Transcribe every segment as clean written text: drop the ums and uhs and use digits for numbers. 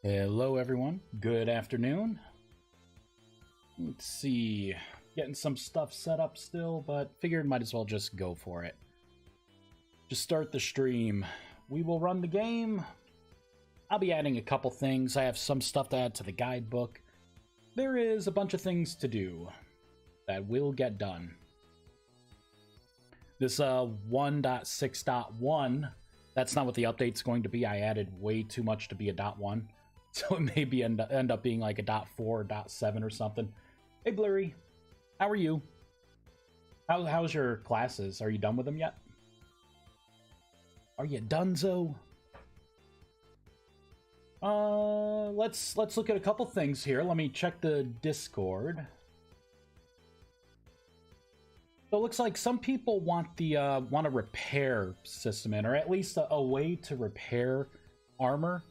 Hello, everyone. Good afternoon. Let's see. Getting some stuff set up still, but figured might as well just go for it. Just start the stream. We will run the game. I'll be adding a couple things. I have some stuff to add to the guidebook. There is a bunch of things to do that will get done. This 1.6.1, that's not what the update's going to be. I added way too much to be a .1. So it may be end up being like a .4, .7 or something. Hey Blurry, how are you? How's your classes? Are you done with them yet? Are you donezo? Let's look at a couple things here. Let me check the Discord. So it looks like some people want the want a repair system in, or at least a way to repair armor.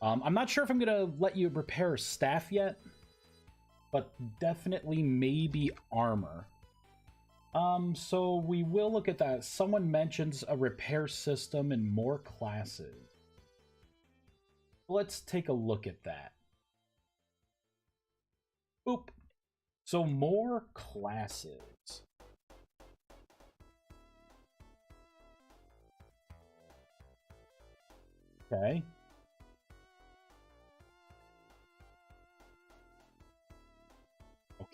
I'm not sure if I'm gonna let you repair staff yet, but definitely maybe armor. So we will look at that. Someone mentions a repair system in more classes. Let's take a look at that. Oop. So more classes. Okay.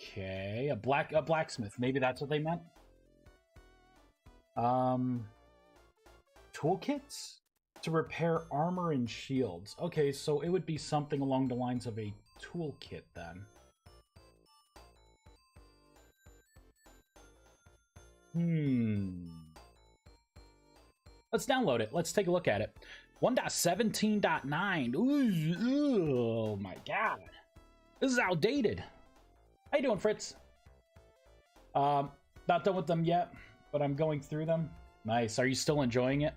Okay, a blacksmith. Maybe that's what they meant. Toolkits to repair armor and shields. Okay, so it would be something along the lines of a toolkit then. Let's download it. Let's take a look at it. 1.17.9. Ooh, oh my god. This is outdated. How you doing, Fritz? Not done with them yet, but I'm going through them. Nice. Are you still enjoying it?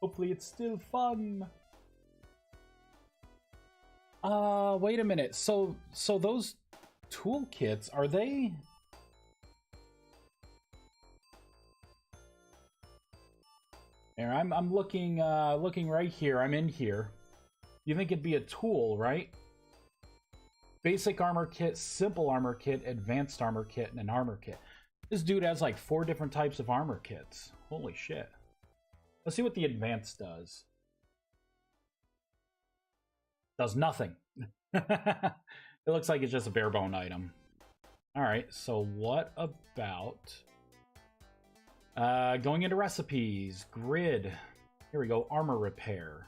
Hopefully it's still fun. Wait a minute. So those toolkits, are they... Here, I'm looking right here. I'm in here. You think it'd be a tool, right? Basic armor kit, simple armor kit, advanced armor kit, and an armor kit. This dude has like 4 different types of armor kits. Holy shit. Let's see what the advanced does. Does nothing. It looks like it's just a bare bone item. Alright, so what about... going into recipes, grid. Here we go, armor repair.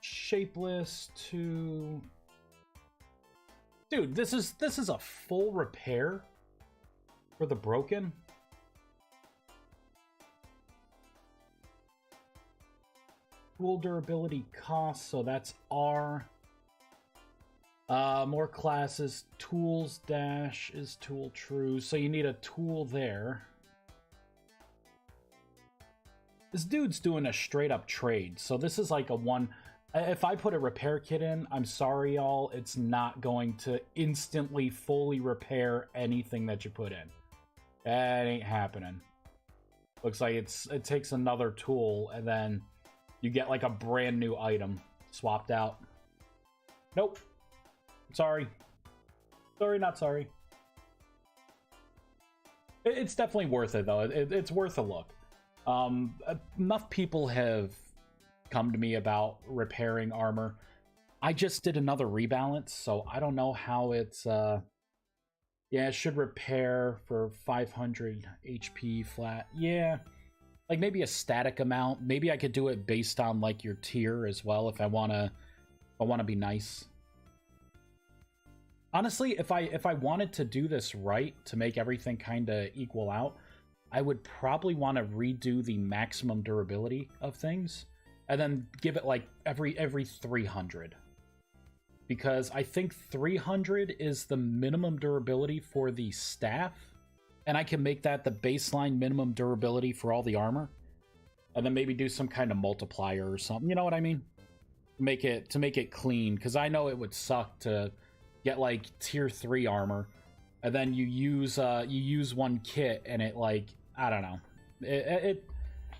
Shapeless to... Dude, this is a full repair for the broken. Tool durability cost, so that's R. More classes. Tools dash is tool true, so you need a tool there. This dude's doing a straight up trade, so this is like a one... If I put a repair kit in, I'm sorry y'all, it's not going to instantly fully repair anything that you put in. That ain't happening. Looks like it takes another tool and then you get like a brand new item swapped out. Nope. Sorry. Sorry, not sorry. It's definitely worth it though. It's worth a look. Enough people have come to me about repairing armor. I just did another rebalance, so I don't know how it's yeah, it should repair for 500 HP flat. Yeah, like maybe a static amount. Maybe I could do it based on like your tier as well if I want to be nice. Honestly, if I wanted to do this right to make everything kind of equal out, I would probably want to redo the maximum durability of things and then give it like every 300. Because I think 300 is the minimum durability for the staff, and I can make that the baseline minimum durability for all the armor, and then maybe do some kind of multiplier or something. You know what I mean? To make it clean, because I know it would suck to get like tier 3 armor, and then you use one kit and it like, I don't know,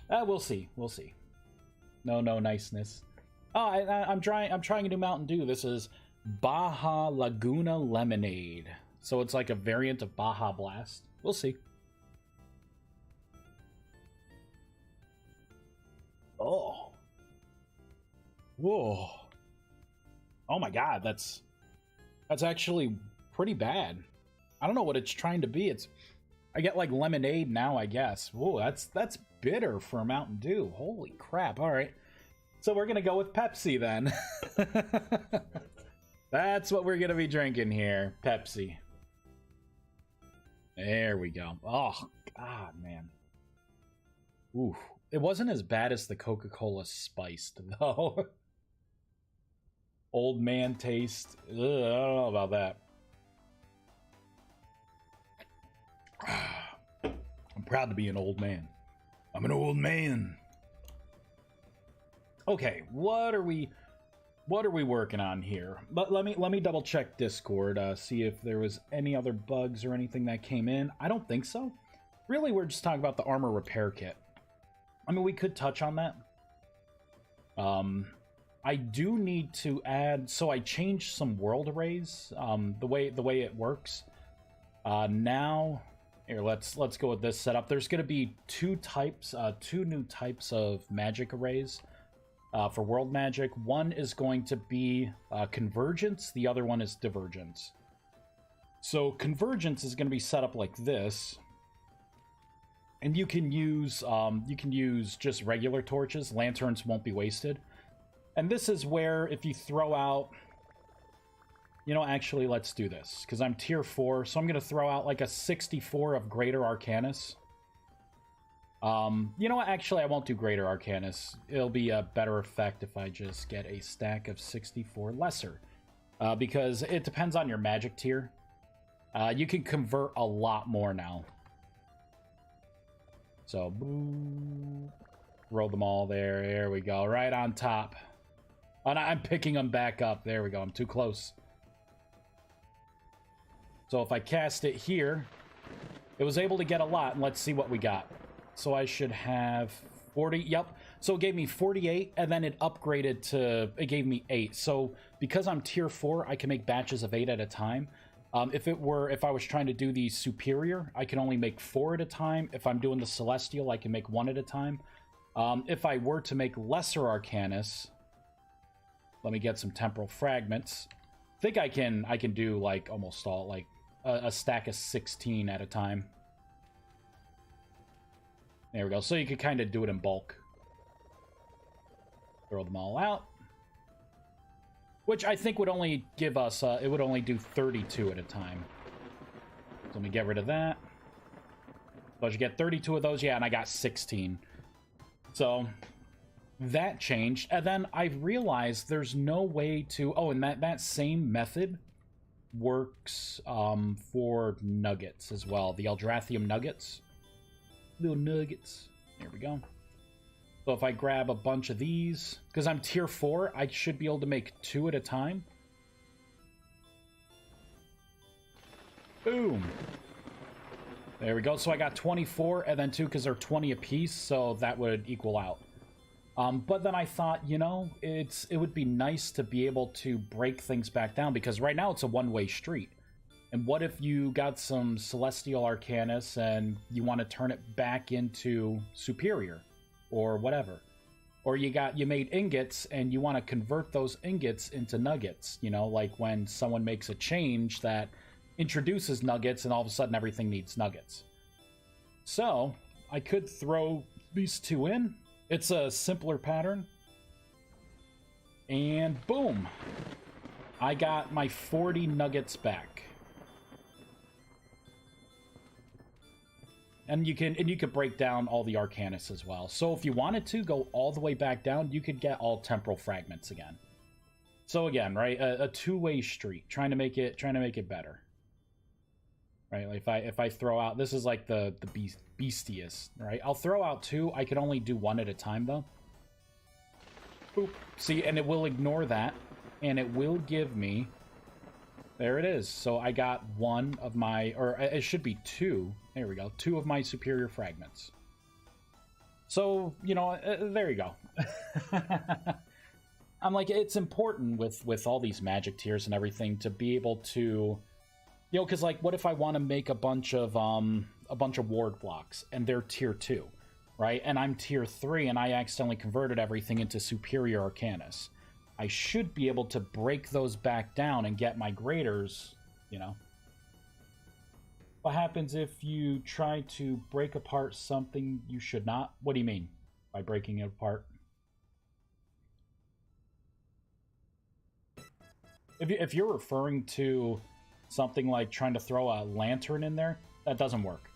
We'll see. We'll see. No niceness. Oh, I'm trying a new Mountain Dew. This is Baja Laguna Lemonade. So it's like a variant of Baja Blast. We'll see. Oh. Whoa. Oh my god, that's actually pretty bad. I don't know what it's trying to be. I get like lemonade now, I guess. Whoa, that's bitter for a Mountain Dew. Holy crap. All right. So we're going to go with Pepsi then. That's what we're going to be drinking here. Pepsi. There we go. Oh, God, man. Ooh. It wasn't as bad as the Coca-Cola Spiced, though. Old man taste. Ugh, I don't know about that. I'm proud to be an old man. I'm an old man. Okay, what are we working on here? But let me double check Discord, see if there was any other bugs or anything that came in. I don't think so. Really, we're just talking about the armor repair kit. I mean, we could touch on that. I do need to add, so I changed some world arrays, the way it works. Now, here, let's go with this setup. There's going to be two new types of magic arrays for world magic. One is going to be convergence. The other one is divergence. So convergence is going to be set up like this, and you can use just regular torches. Lanterns won't be wasted. And this is where if you throw out, you know, actually, let's do this, because I'm tier 4, so I'm going to throw out like a 64 of Greater Arcanus. You know what, actually, I won't do Greater Arcanus. It'll be a better effect if I just get a stack of 64 Lesser. Because it depends on your magic tier. You can convert a lot more now. So, boo, roll them all there. There we go, right on top. And I'm picking them back up. There we go, I'm too close. So if I cast it here, it was able to get a lot, and let's see what we got. So I should have 40, yep. So it gave me 48, and then it upgraded to, it gave me 8. So because I'm tier 4, I can make batches of 8 at a time. If I was trying to do the superior, I can only make 4 at a time. If I'm doing the celestial, I can make 1 at a time. If I were to make lesser Arcanus, let me get some temporal fragments. I think I can do like almost all, like a stack of 16 at a time. There we go. So you could kind of do it in bulk. Throw them all out. Which I think would only give us, it would only do 32 at a time. So let me get rid of that. So I should get 32 of those, yeah, and I got 16. So that changed. And then I realized there's no way to, oh, and that same method works for nuggets as well. The Eldrathnium nuggets. Little nuggets. There we go. So if I grab a bunch of these, because I'm tier 4, I should be able to make 2 at a time. Boom. There we go. So I got 24, and then 2 because they're 20 apiece, so that would equal out. But then I thought, you know, it would be nice to be able to break things back down, because right now it's a one-way street. And what if you got some Celestial Arcanus and you want to turn it back into Superior or whatever? Or you made ingots and you want to convert those ingots into nuggets, you know, like when someone makes a change that introduces nuggets and all of a sudden everything needs nuggets. So I could throw these 2 in. It's a simpler pattern. And boom, I got my 40 nuggets back. And you could break down all the Arcanus as well. So if you wanted to go all the way back down, you could get all temporal fragments again. So again, right, a two-way street, trying to make it better. Right, like if I throw out, this is like the beastiest, right? I'll throw out 2. I can only do 1 at a time though. Boop. See, and it will ignore that, and it will give me. There it is. So I got 1 of my, or it should be 2. There we go. 2 of my superior fragments. So, you know, there you go. I'm like, it's important with all these magic tiers and everything to be able to, you know, because like, what if I want to make a bunch of ward blocks and they're tier 2, right? And I'm tier 3 and I accidentally converted everything into superior arcanus. I should be able to break those back down and get my graders, you know. What happens if you try to break apart something you should not? What do you mean by breaking it apart? If you're referring to something like trying to throw a lantern in there, that doesn't work.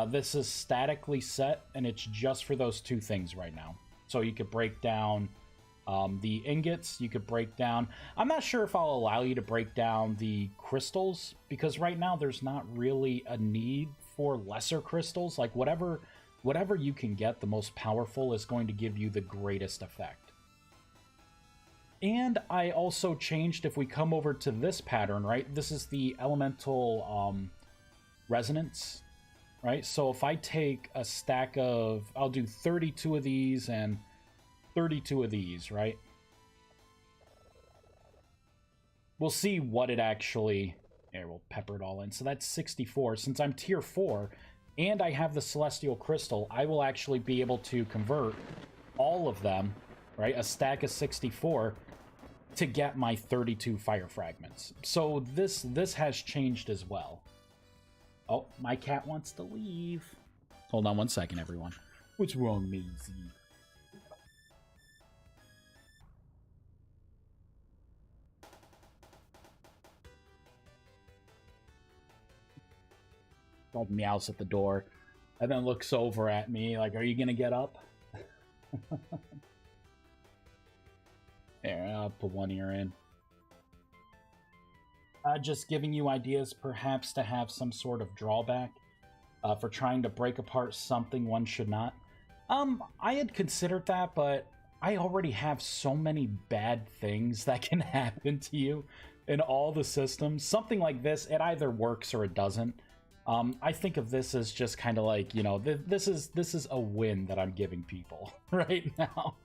This is statically set, and it's just for those two things right now. So you could break down the ingots, you could break down... I'm not sure if I'll allow you to break down the crystals, because right now there's not really a need for lesser crystals. Like, whatever you can get, the most powerful is going to give you the greatest effect. And I also changed, if we come over to this pattern, right? This is the elemental resonance, right? So if I take a stack of... I'll do 32 of these and 32 of these, right? We'll see what it actually... There, we'll pepper it all in. So that's 64. Since I'm tier 4 and I have the Celestial Crystal, I will actually be able to convert all of them, right? A stack of 64 to get my 32 fire fragments. So this has changed as well. Oh, my cat wants to leave. Hold on one second, everyone. What's wrong, Maisie? Dog meows at the door and then looks over at me like, are you gonna get up? There, I'll put one ear in. Just giving you ideas perhaps to have some sort of drawback for trying to break apart something one should not. I had considered that, but I already have so many bad things that can happen to you in all the systems. Something like this, it either works or it doesn't. I think of this as just kind of like, you know, this is a win that I'm giving people right now.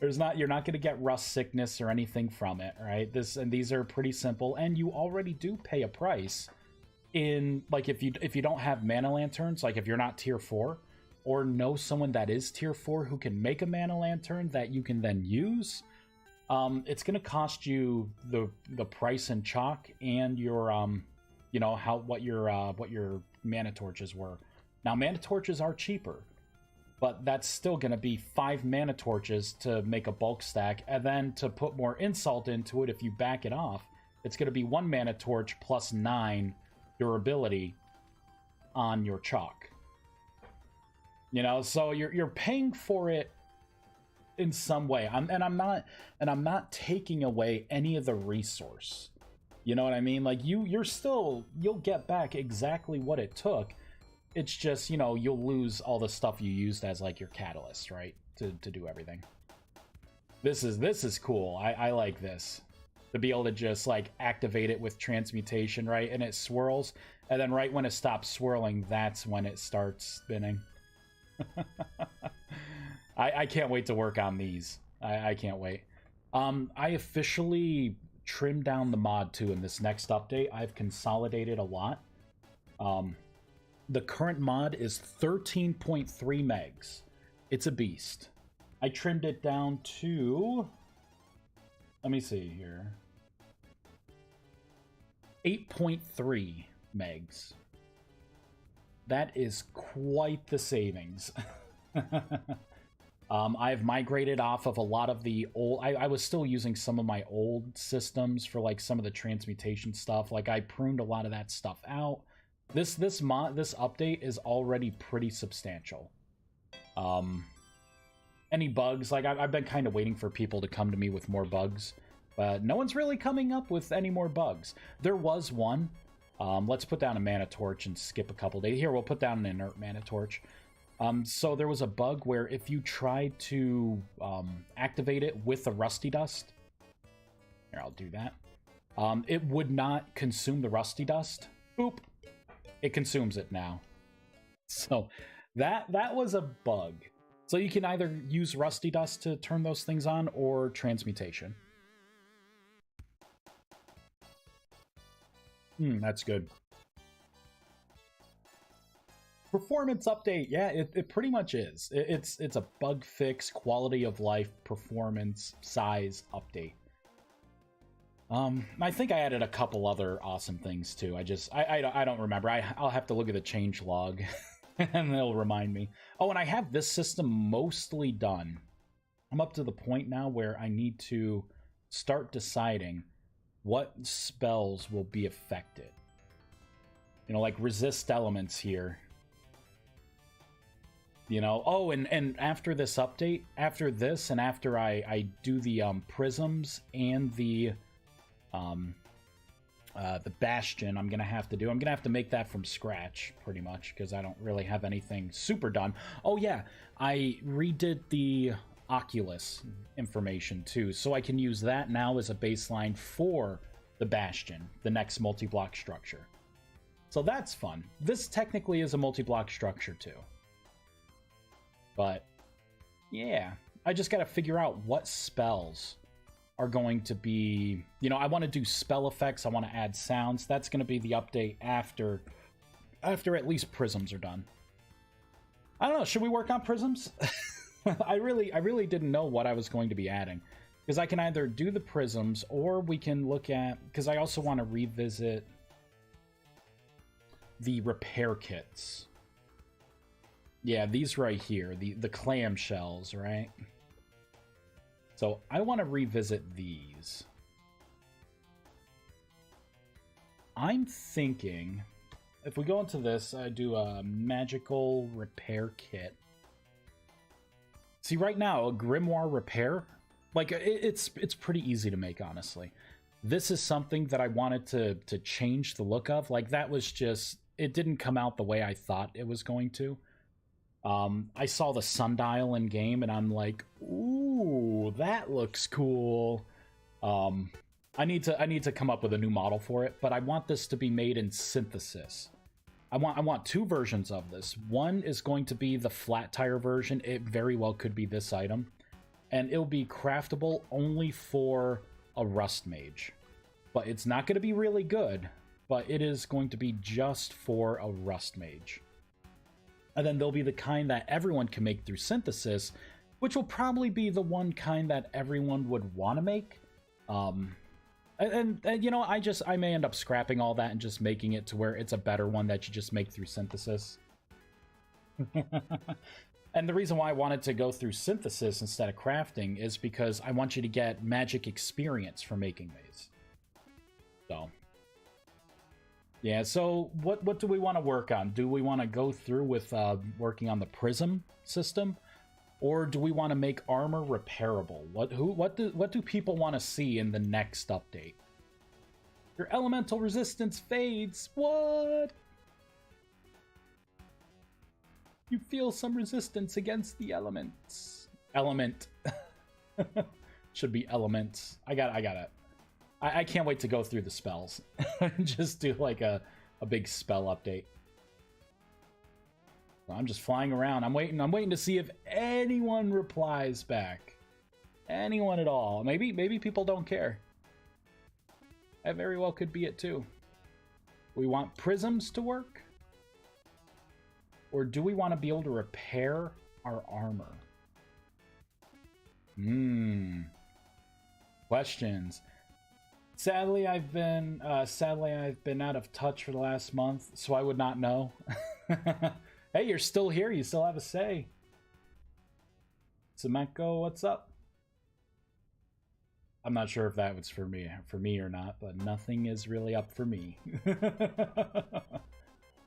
You're not going to get rust sickness or anything from it, right? These are pretty simple, and you already do pay a price in, like, if you don't have mana lanterns, like if you're not tier 4 or know someone that is tier 4 who can make a mana lantern that you can then use, it's going to cost you the price in chalk and your you know, what your mana torches were. Now, mana torches are cheaper, but that's still going to be 5 mana torches to make a bulk stack, and then to put more insult into it, if you back it off, it's going to be 1 mana torch plus 9 durability on your chalk. You know, so you're paying for it in some way. I'm not taking away any of the resource. You know what I mean? Like, you'll get back exactly what it took. It's just, you know, you'll lose all the stuff you used as, like, your catalyst, right? To do everything. This is cool. I like this. To be able to just, like, activate it with transmutation, right? And it swirls. And then right when it stops swirling, that's when it starts spinning. I can't wait to work on these. I can't wait. I officially trimmed down the mod, too, in this next update. I've consolidated a lot. The current mod is 13.3 megs. It's a beast. I trimmed it down to... Let me see here. 8.3 megs. That is quite the savings. I've migrated off of a lot of the old... I was still using some of my old systems for, like, some of the transmutation stuff. Like, I pruned a lot of that stuff out. This update is already pretty substantial. Any bugs? Like, I've been kind of waiting for people to come to me with more bugs, but no one's really coming up with any more bugs. There was one. Let's put down a mana torch and skip a couple days. Here, we'll put down an inert mana torch. So there was a bug where if you tried to activate it with the rusty dust, here, I'll do that. It would not consume the rusty dust. Boop. It consumes it now. So that was a bug. So you can either use Rusty Dust to turn those things on, or Transmutation. That's good. Performance update, yeah, it pretty much is. It's a bug fix, quality of life, performance, size update. I think I added a couple other awesome things too. I don't remember. I'll have to look at the change log, and they'll remind me. Oh, and I have this system mostly done. I'm up to the point now where I need to start deciding what spells will be affected. You know, like resist elements here. You know, oh, and after this update, after this, and after I do the prisms and the bastion, I'm gonna have to make that from scratch pretty much, because I don't really have anything super done. Oh yeah, I redid the Oculus information too, so I can use that now as a baseline for the bastion, the next multi-block structure. So that's fun. This technically is a multi-block structure too. But, yeah, I just gotta figure out what spells are going to be... You know, I want to do spell effects, I want to add sounds. That's going to be the update after at least prisms are done. I don't know, should we work on prisms? I really didn't know what I was going to be adding. Because I can either do the prisms, or we can look at... Because I also want to revisit the repair kits. Yeah, these right here, the clam shells, right? So I want to revisit these. I'm thinking, if we go into this, I do a magical repair kit. See, right now, a grimoire repair, like, it's pretty easy to make, honestly. This is something that I wanted to change the look of. Like, that was just, it didn't come out the way I thought it was going to. I saw the sundial in game, and I'm like, ooh, that looks cool. I need to come up with a new model for it, but I want this to be made in synthesis. I want two versions of this. One is going to be the flat tire version. It very well could be this item, and it'll be craftable only for a rust mage. But it's not going to be really good, but it is going to be just for a rust mage. And then there'll be the kind that everyone can make through synthesis, which will probably be the one kind that everyone would want to make. And you know, I may end up scrapping all that and just making it to where it's a better one that you just make through synthesis. And the reason why I wanted to go through synthesis instead of crafting is because I want you to get magic experience for making these. So... yeah, so what do we want to work on? Do we want to go through with working on the prism system? Or do we want to make armor repairable? What do people want to see in the next update? Your elemental resistance fades. What? You feel some resistance against the elements. Element. Should be elements. I got it. I can't wait to go through the spells. Just do like a big spell update. So I'm just flying around. I'm waiting to see if anyone replies back. Anyone at all. Maybe people don't care. That very well could be it too. We want prisms to work? Or do we want to be able to repair our armor? Questions. Sadly, I've been out of touch for the last month, so I would not know. Hey, you're still here. You still have a say. Sameko, what's up? I'm not sure if that was for me or not, but nothing is really up for me.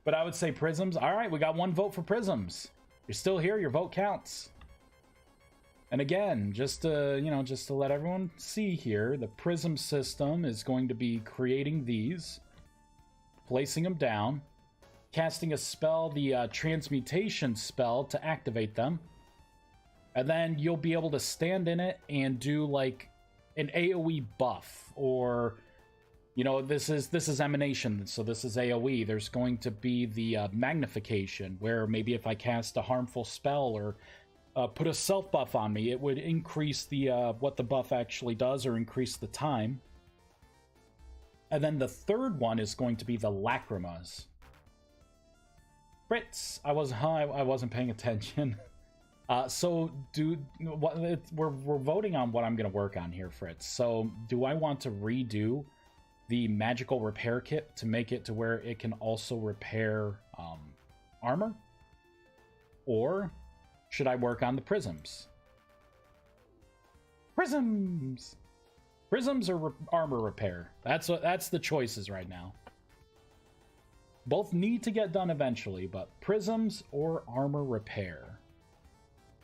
But I would say prisms. All right, we got one vote for prisms. You're still here. Your vote counts. And again, just to let everyone see here, the prism system is going to be creating these, placing them down, casting a spell, the transmutation spell, to activate them, and then you'll be able to stand in it and do like an AoE buff, or this is emanation, so this is AoE. There's going to be the magnification, where maybe if I cast a harmful spell or put a self buff on me, it would increase the what the buff actually does, or increase the time. And then the third one is going to be the lacrimas. Fritz, I wasn't paying attention. So we're voting on what I'm going to work on here, Fritz. So do I want to redo the magical repair kit to make it to where it can also repair armor? Or should I work on the prisms? Prisms! Prisms or armor repair? That's the choices right now. Both need to get done eventually, but prisms or armor repair.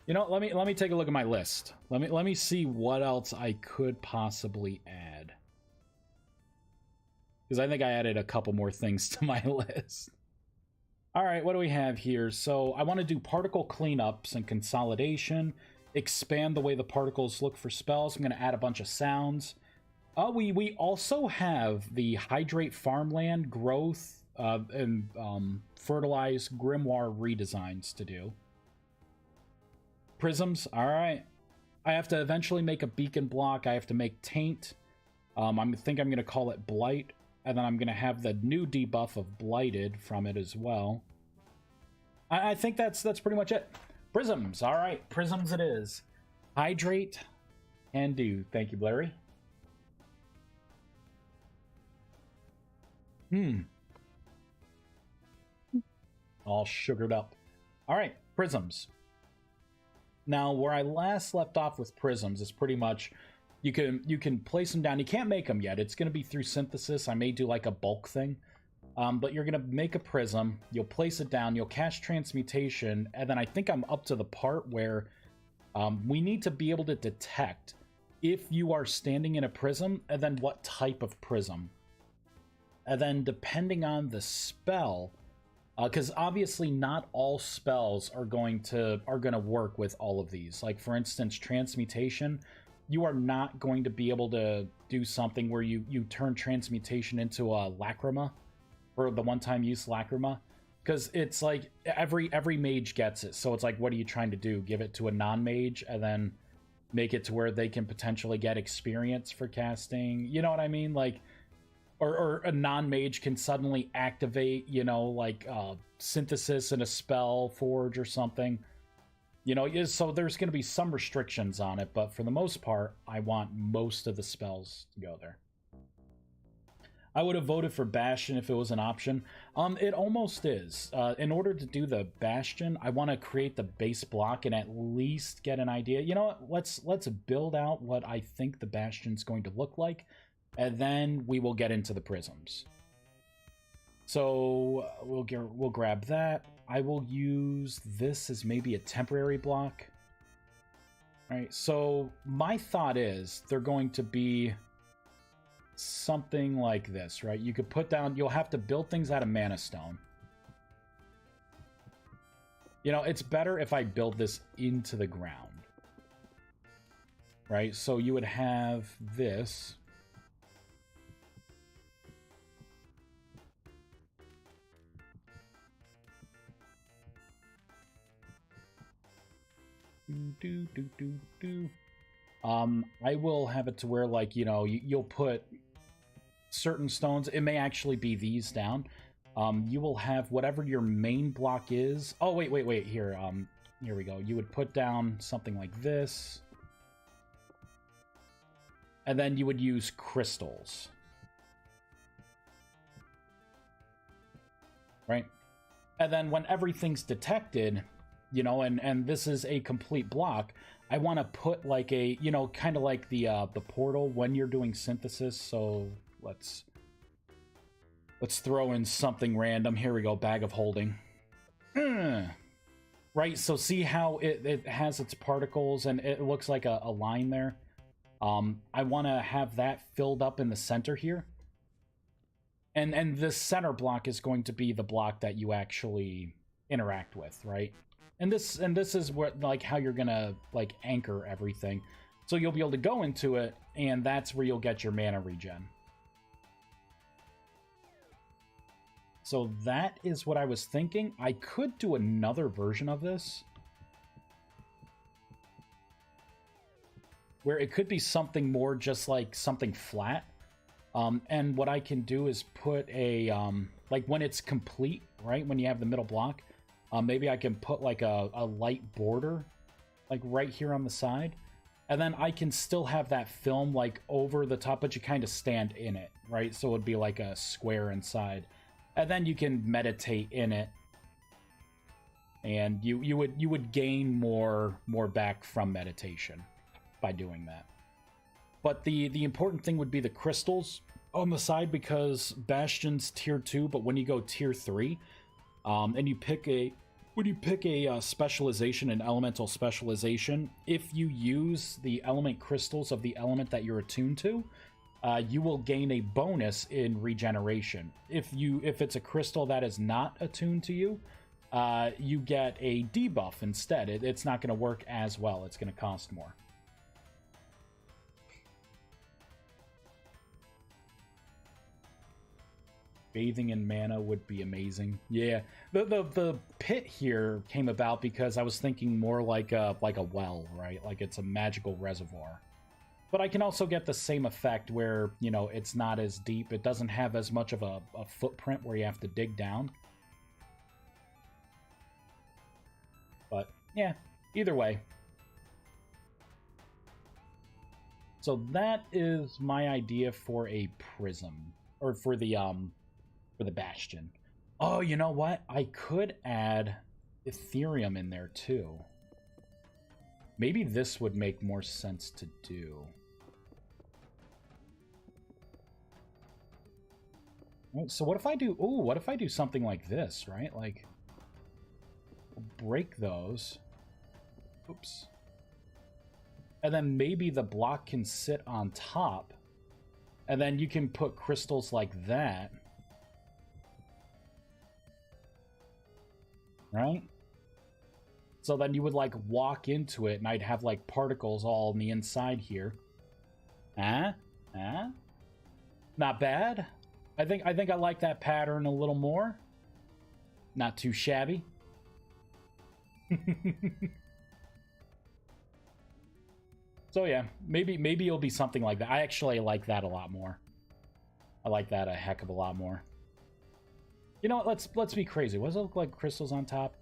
You know, let me take a look at my list. Let me see what else I could possibly add. Because I think I added a couple more things to my list. All right, what do we have here? So I want to do particle cleanups and consolidation, expand the way the particles look for spells. I'm going to add a bunch of sounds. We also have the hydrate farmland growth and fertilize grimoire redesigns to do. Prisms, all right. I have to eventually make a beacon block. I have to make taint. I think I'm going to call it blight. And then I'm going to have the new debuff of blighted from it as well. I think that's pretty much it. Prisms, all right. Prisms it is. Hydrate and do. Thank you, Blairy. All sugared up. All right, prisms. Now, where I last left off with prisms is pretty much you can place them down. You can't make them yet. It's going to be through synthesis. I may do like a bulk thing. But you're going to make a prism. You'll place it down. You'll cast transmutation. And then I think I'm up to the part where we need to be able to detect if you are standing in a prism and then what type of prism. And then depending on the spell, because obviously not all spells are going to work with all of these. Like for instance, transmutation, you are not going to be able to do something where you turn transmutation into a lacrima, or the one-time use lacrima, because it's like every mage gets it. So it's like, what are you trying to do? Give it to a non-mage and then make it to where they can potentially get experience for casting. You know what I mean? Like, or a non-mage can suddenly activate, you know, like synthesis in a spell forge or something. You know, so there's going to be some restrictions on it, but for the most part, I want most of the spells to go there. I would have voted for Bastion if it was an option. It almost is. In order to do the Bastion, I want to create the base block and at least get an idea. You know what? Let's build out what I think the Bastion's going to look like, and then we will get into the prisms. So we'll grab that. I will use this as maybe a temporary block. All right, so my thought is they're going to be something like this, right? You could put down, you'll have to build things out of mana stone. You know, it's better if I build this into the ground, right? So you would have this. I will have it to where, like, you know, you'll put certain stones. It may actually be these down. You will have whatever your main block is. Oh, wait. Here, here we go. You would put down something like this. And then you would use crystals. Right? And then when everything's detected, you know, and this is a complete block, I want to put like a, you know, kind of like the portal when you're doing synthesis. So let's throw in something random. Here we go, bag of holding. Right, so see how it has its particles and it looks like a line there. I want to have that filled up in the center here. And this center block is going to be the block that you actually interact with, right? And this is what, like, how you're gonna like anchor everything. So you'll be able to go into it, and that's where you'll get your mana regen. So that is what I was thinking. I could do another version of this. where it could be something more just like something flat. And what I can do is put a, like when it's complete, right? When you have the middle block, maybe I can put like a light border, like right here on the side. And then I can still have that film like over the top, but you kind of stand in it, right? So it would be like a square inside. And then you can meditate in it. And you would gain more back from meditation by doing that. But the important thing would be the crystals on the side, because Bastion's tier 2, but when you go tier 3, and you pick a specialization, an elemental specialization, if you use the element crystals of the element that you're attuned to, you will gain a bonus in regeneration. If it's a crystal that is not attuned to you, you get a debuff instead. It's not going to work as well. It's going to cost more. Bathing in mana would be amazing. Yeah, the pit here came about because I was thinking more like a well, right? Like it's a magical reservoir. But I can also get the same effect where, you know, it's not as deep. It doesn't have as much of a footprint where you have to dig down. But yeah, either way. So that is my idea for a prism, or for the Bastion. Oh, you know what? I could add Ethereum in there too. Maybe this would make more sense to do. So what if I do... Ooh, what if I do something like this, right? Like, break those. Oops. And then maybe the block can sit on top. And then you can put crystals like that. Right? So then you would, like, walk into it, and I'd have, like, particles all on the inside here. Not bad. I think I like that pattern a little more. Not too shabby. So yeah, maybe it'll be something like that. I actually like that a lot more. I like that a heck of a lot more. You know what? Let's be crazy. What does it look like? Crystals on top?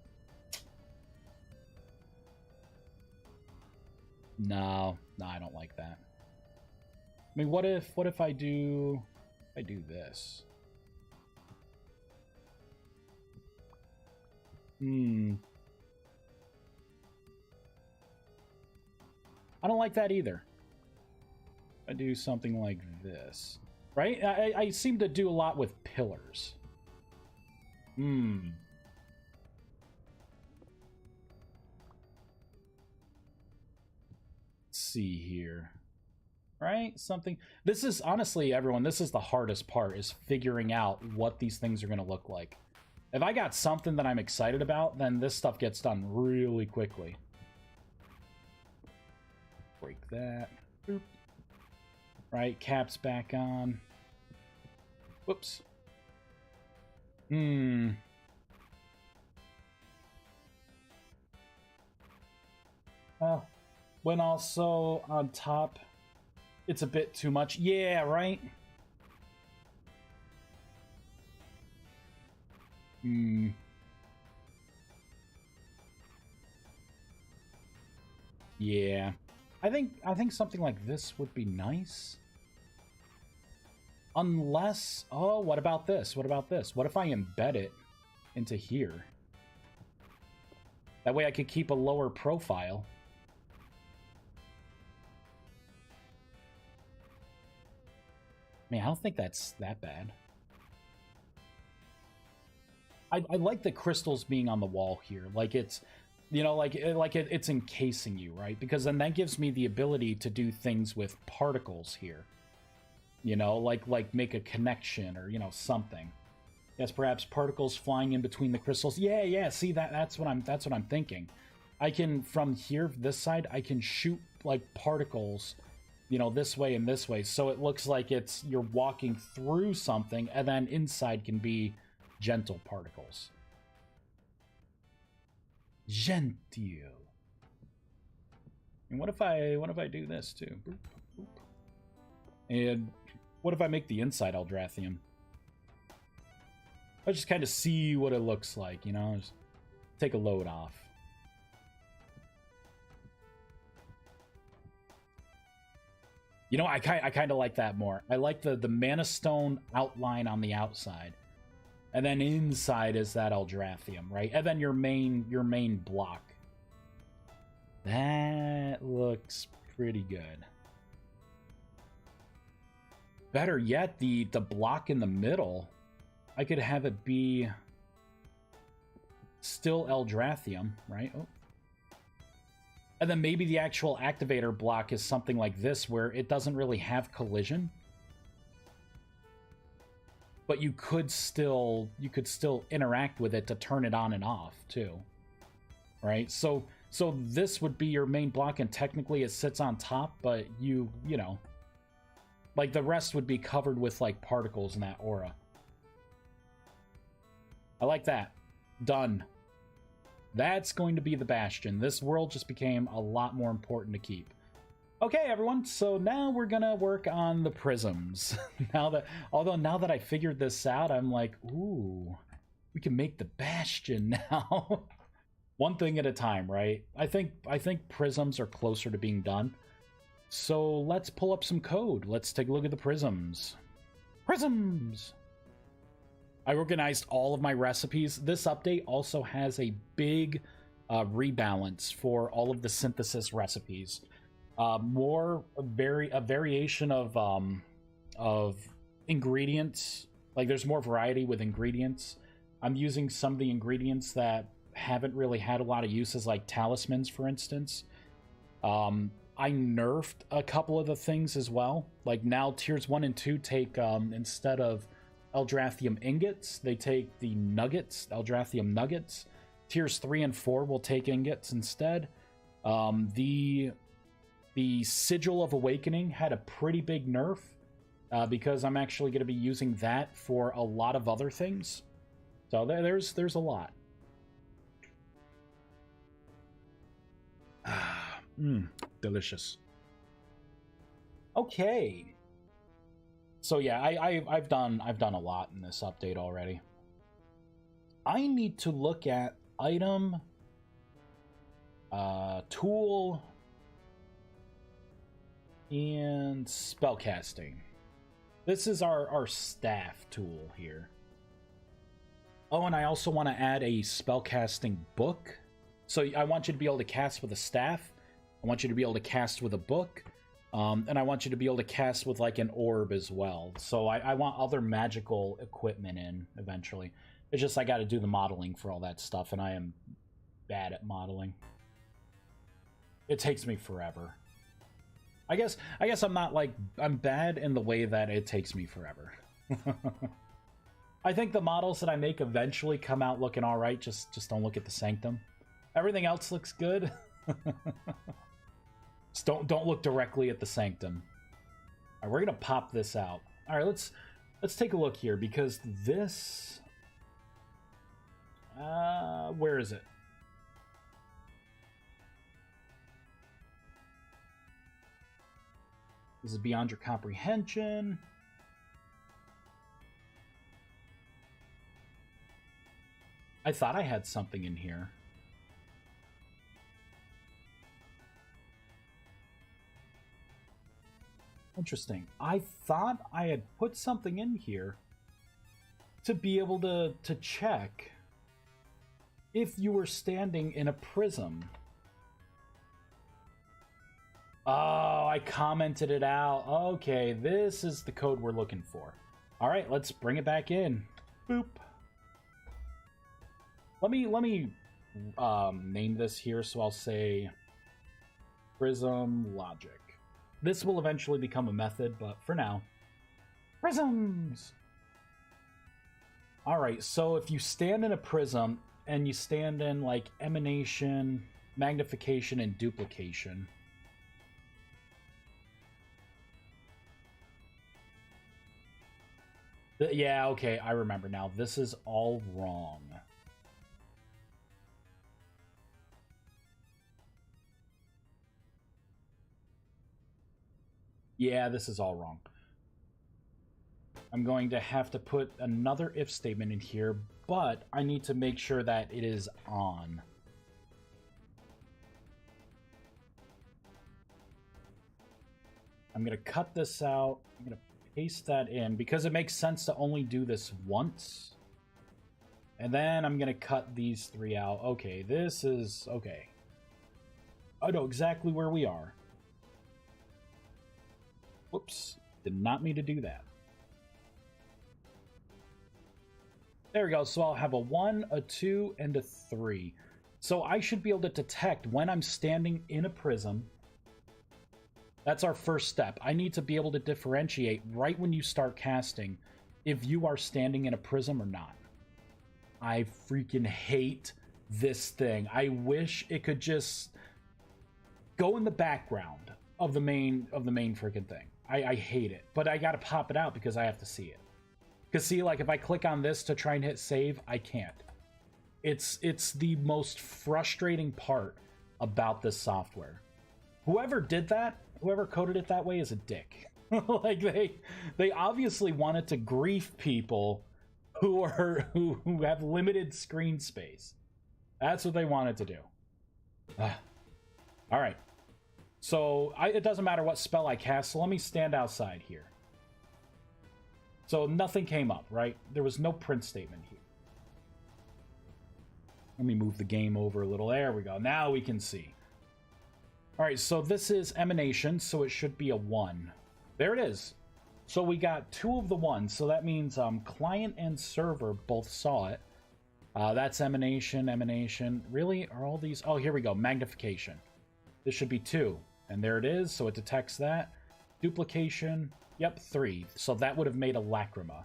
No, I don't like that. I mean, what if I do this? I don't like that either. I do something like this, right? I seem to do a lot with pillars. Let's see here. Right? Something. This is, honestly, everyone, this is the hardest part, is figuring out what these things are going to look like. If I got something that I'm excited about, then this stuff gets done really quickly. Break that. Boop. Right, caps back on. Whoops. When also on top, it's a bit too much. Yeah, right? Yeah. I think something like this would be nice. Unless... Oh, what about this? What about this? What if I embed it into here? That way I could keep a lower profile. I mean, I don't think that's that bad. I like the crystals being on the wall here. Like it's... You know, it's encasing you, right? Because then that gives me the ability to do things with particles here. You know, like make a connection or, you know, something. Yes, perhaps particles flying in between the crystals. Yeah. See, that's what I'm thinking. I can, from here, this side, I can shoot like particles, you know, this way and this way, so it looks like you're walking through something, and then inside can be gentle particles. Gentile. And what if I do this too? Boop, boop. And what if I make the inside Eldrathium? I'll just kind of see what it looks like, you know? Just take a load off. You know, I kind of like that more. I like the Mana Stone outline on the outside. And then inside is that Eldrathium, right? And then your main block. That looks pretty good. Better yet, the block in the middle, I could have it be still Eldrathium, right? Oh. And then maybe the actual activator block is something like this, where it doesn't really have collision. But you could still interact with it to turn it on and off too. Right? So this would be your main block, and technically it sits on top, but you know, like the rest would be covered with like particles in that aura. I like that. Done. That's going to be the Bastion. This world just became a lot more important to keep. Okay, everyone, so now we're gonna work on the prisms. now that I figured this out, I'm like, ooh, we can make the Bastion now. One thing at a time, right? I think prisms are closer to being done. So let's pull up some code. Let's take a look at the prisms. Prisms! I organized all of my recipes. This update also has a big rebalance for all of the synthesis recipes. A variation of ingredients. Like there's more variety with ingredients. I'm using some of the ingredients that haven't really had a lot of uses, like talismans, for instance. I nerfed a couple of the things as well. Like now tiers 1 and 2 take instead of Eldrathium ingots, they take the nuggets, Eldrathium nuggets. Tiers 3 and 4 will take ingots instead. The Sigil of Awakening had a pretty big nerf because I'm actually going to be using that for a lot of other things. So there's a lot. Delicious. Okay. So yeah, I've done a lot in this update already. I need to look at item, tool, and spellcasting. This is our staff tool here. Oh, and I also want to add a spellcasting book. So I want you to be able to cast with a staff. I want you to be able to cast with a book. And I want you to be able to cast with like an orb as well. So I want other magical equipment in eventually. It's just I got to do the modeling for all that stuff, and I am bad at modeling. It takes me forever. I guess I'm not like, I'm bad in the way that it takes me forever. I think the models that I make eventually come out looking all right. Just don't look at the Sanctum. Everything else looks good. Just don't look directly at the Sanctum. All right, we're gonna pop this out. All right, let's take a look here, because this, where is it? This is beyond your comprehension. I thought I had something in here. Interesting. I thought I had put something in here to be able to check if you were standing in a prism. Oh, I commented it out. Okay, this is the code we're looking for. All right, let's bring it back in. Boop. Let me name this here. So I'll say prism logic. This will eventually become a method, but for now, prisms. All right, so if you stand in a prism and you stand in like emanation, magnification, and duplication. Yeah, okay, I remember now. This is all wrong. Yeah, this is all wrong. I'm going to have to put another if statement in here, but I need to make sure that it is on. I'm going to cut this out. I'm going to paste that in because it makes sense to only do this once. And then I'm going to cut these three out. Okay, this is... okay. I know exactly where we are. Whoops. Did not mean to do that. There we go. So I'll have a 1, a 2, and a 3. So I should be able to detect when I'm standing in a prism. That's our first step. I need to be able to differentiate right when you start casting if you are standing in a prism or not. I freaking hate this thing. I wish it could just go in the background of the main freaking thing. I hate it, but I gotta pop it out because I have to see it. Because see, like if I click on this to try and hit save, I can't. It's the most frustrating part about this software. Whoever did that, whoever coded it that way is a dick. Like they obviously wanted to grief people who have limited screen space. That's what they wanted to do. All right. So it doesn't matter what spell I cast, so let me stand outside here. So nothing came up, right? There was no print statement here. Let me move the game over a little. There we go. Now we can see. All right, so this is emanation, so it should be a 1. There it is. So we got 2 of the 1s, so that means client and server both saw it. That's emanation, emanation. Really? Are all these... oh, here we go. Magnification. This should be 2. And there it is, so it detects that. Duplication. Yep, 3. So that would have made a lacrima.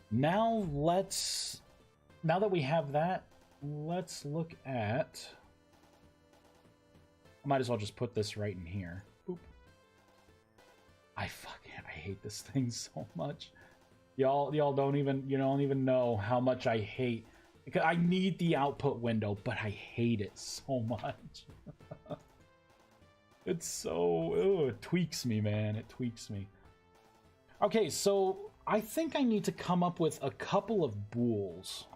Now let's... now that we have that, let's look at... I might as well just put this right in here. Boop. I hate this thing so much. Y'all don't even know how much I hate. Because I need the output window, but I hate it so much. It's so... ugh, it tweaks me, man. It tweaks me. Okay, so I think I need to come up with a couple of bools.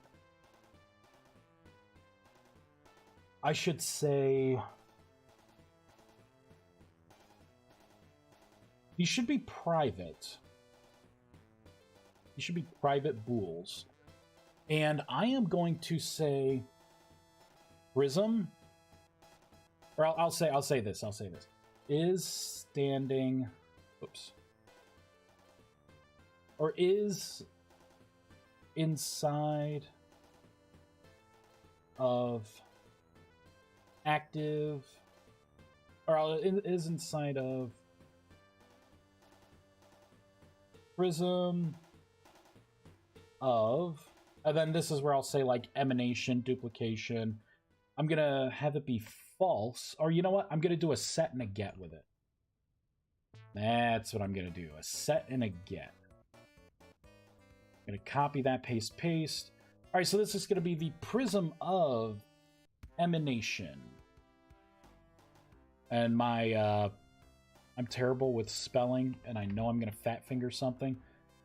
I should say... these should be private. These should be private bools. And I am going to say... prism... or I'll say this. Is standing... oops. Or is inside of active... or is inside of prism of... and then this is where I'll say like emanation, duplication. I'm gonna have it be false, or you know what? I'm gonna do a set and a get with it. That's what I'm gonna do, a set and a get. I'm gonna copy that, paste. All right, so this is gonna be the prism of emanation. And my, I'm terrible with spelling, and I know I'm gonna fat finger something,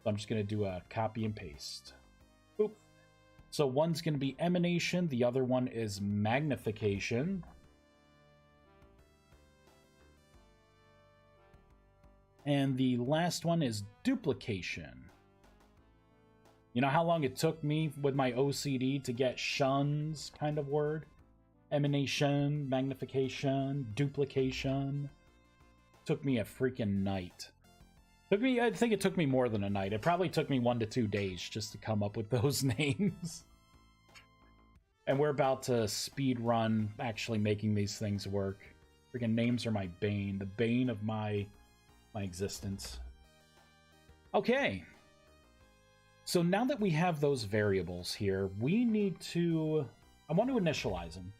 so I'm just gonna do a copy and paste. Boop. So one's gonna be emanation, the other one is magnification. And the last one is duplication. You know how long it took me with my OCD to get shuns kind of word? Emanation, magnification, duplication. Took me a freaking night. I think it took me more than a night. It probably took me 1 to 2 days just to come up with those names. And we're about to speed run actually making these things work. Freaking names are my bane. The bane of my existence. Okay. So now that we have those variables here, we need to... I want to initialize them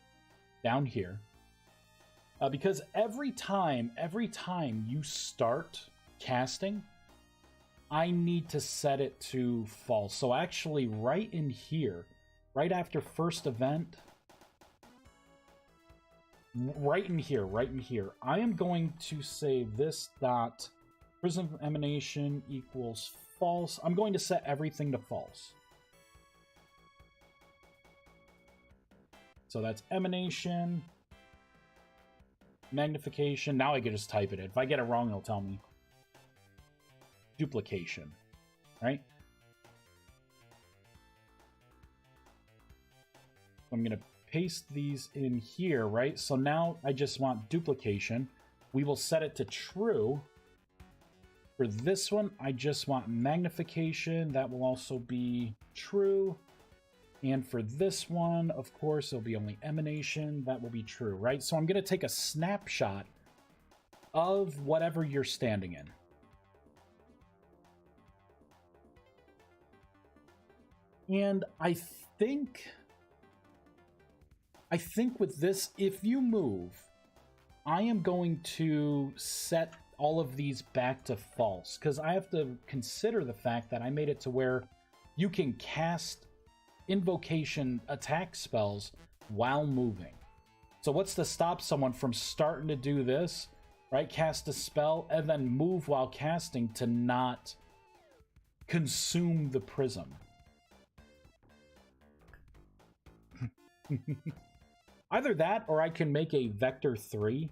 down here. Because every time you start casting, I need to set it to false. So actually right in here, right after first event, right in here, I am going to say this dot Prism emanation equals false. I'm going to set everything to false. So that's emanation, magnification. Now I can just type it in. If I get it wrong, it'll tell me. Duplication, right? I'm going to paste these in here, right? So now I just want duplication. We will set it to true. For this one, I just want magnification. That will also be true. And for this one, of course, it'll be only emanation. That will be true, right? So I'm going to take a snapshot of whatever you're standing in. And I think with this, if you move, I am going to set all of these back to false, because I have to consider the fact that I made it to where you can cast invocation attack spells while moving. So what's to stop someone from starting to do this, right? Cast a spell and then move while casting to not consume the prism. Either that, or I can make a vector 3,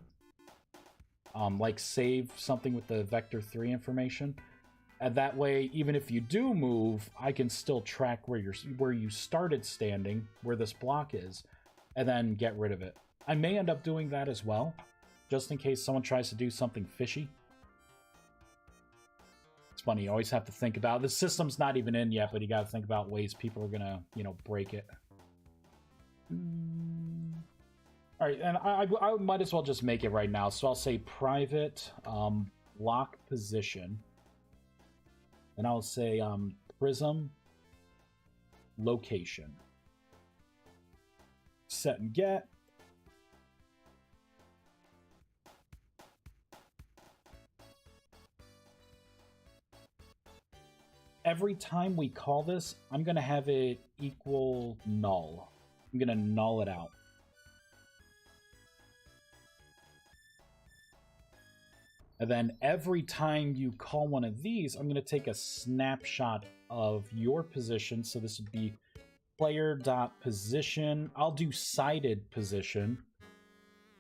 like save something with the vector 3 information, and that way, even if you do move, I can still track where you started standing, where this block is, and then get rid of it. I may end up doing that as well, just in case someone tries to do something fishy. It's funny, you always have to think about, the system's not even in yet, but you gotta think about ways people are gonna, break it. Alright, and I might as well just make it right now, so I'll say private lock position. And I'll say prism location. Set and get. Every time we call this, I'm going to have it equal null. I'm going to null it out. And then every time you call one of these, I'm going to take a snapshot of your position. So this would be player.position. I'll do sided position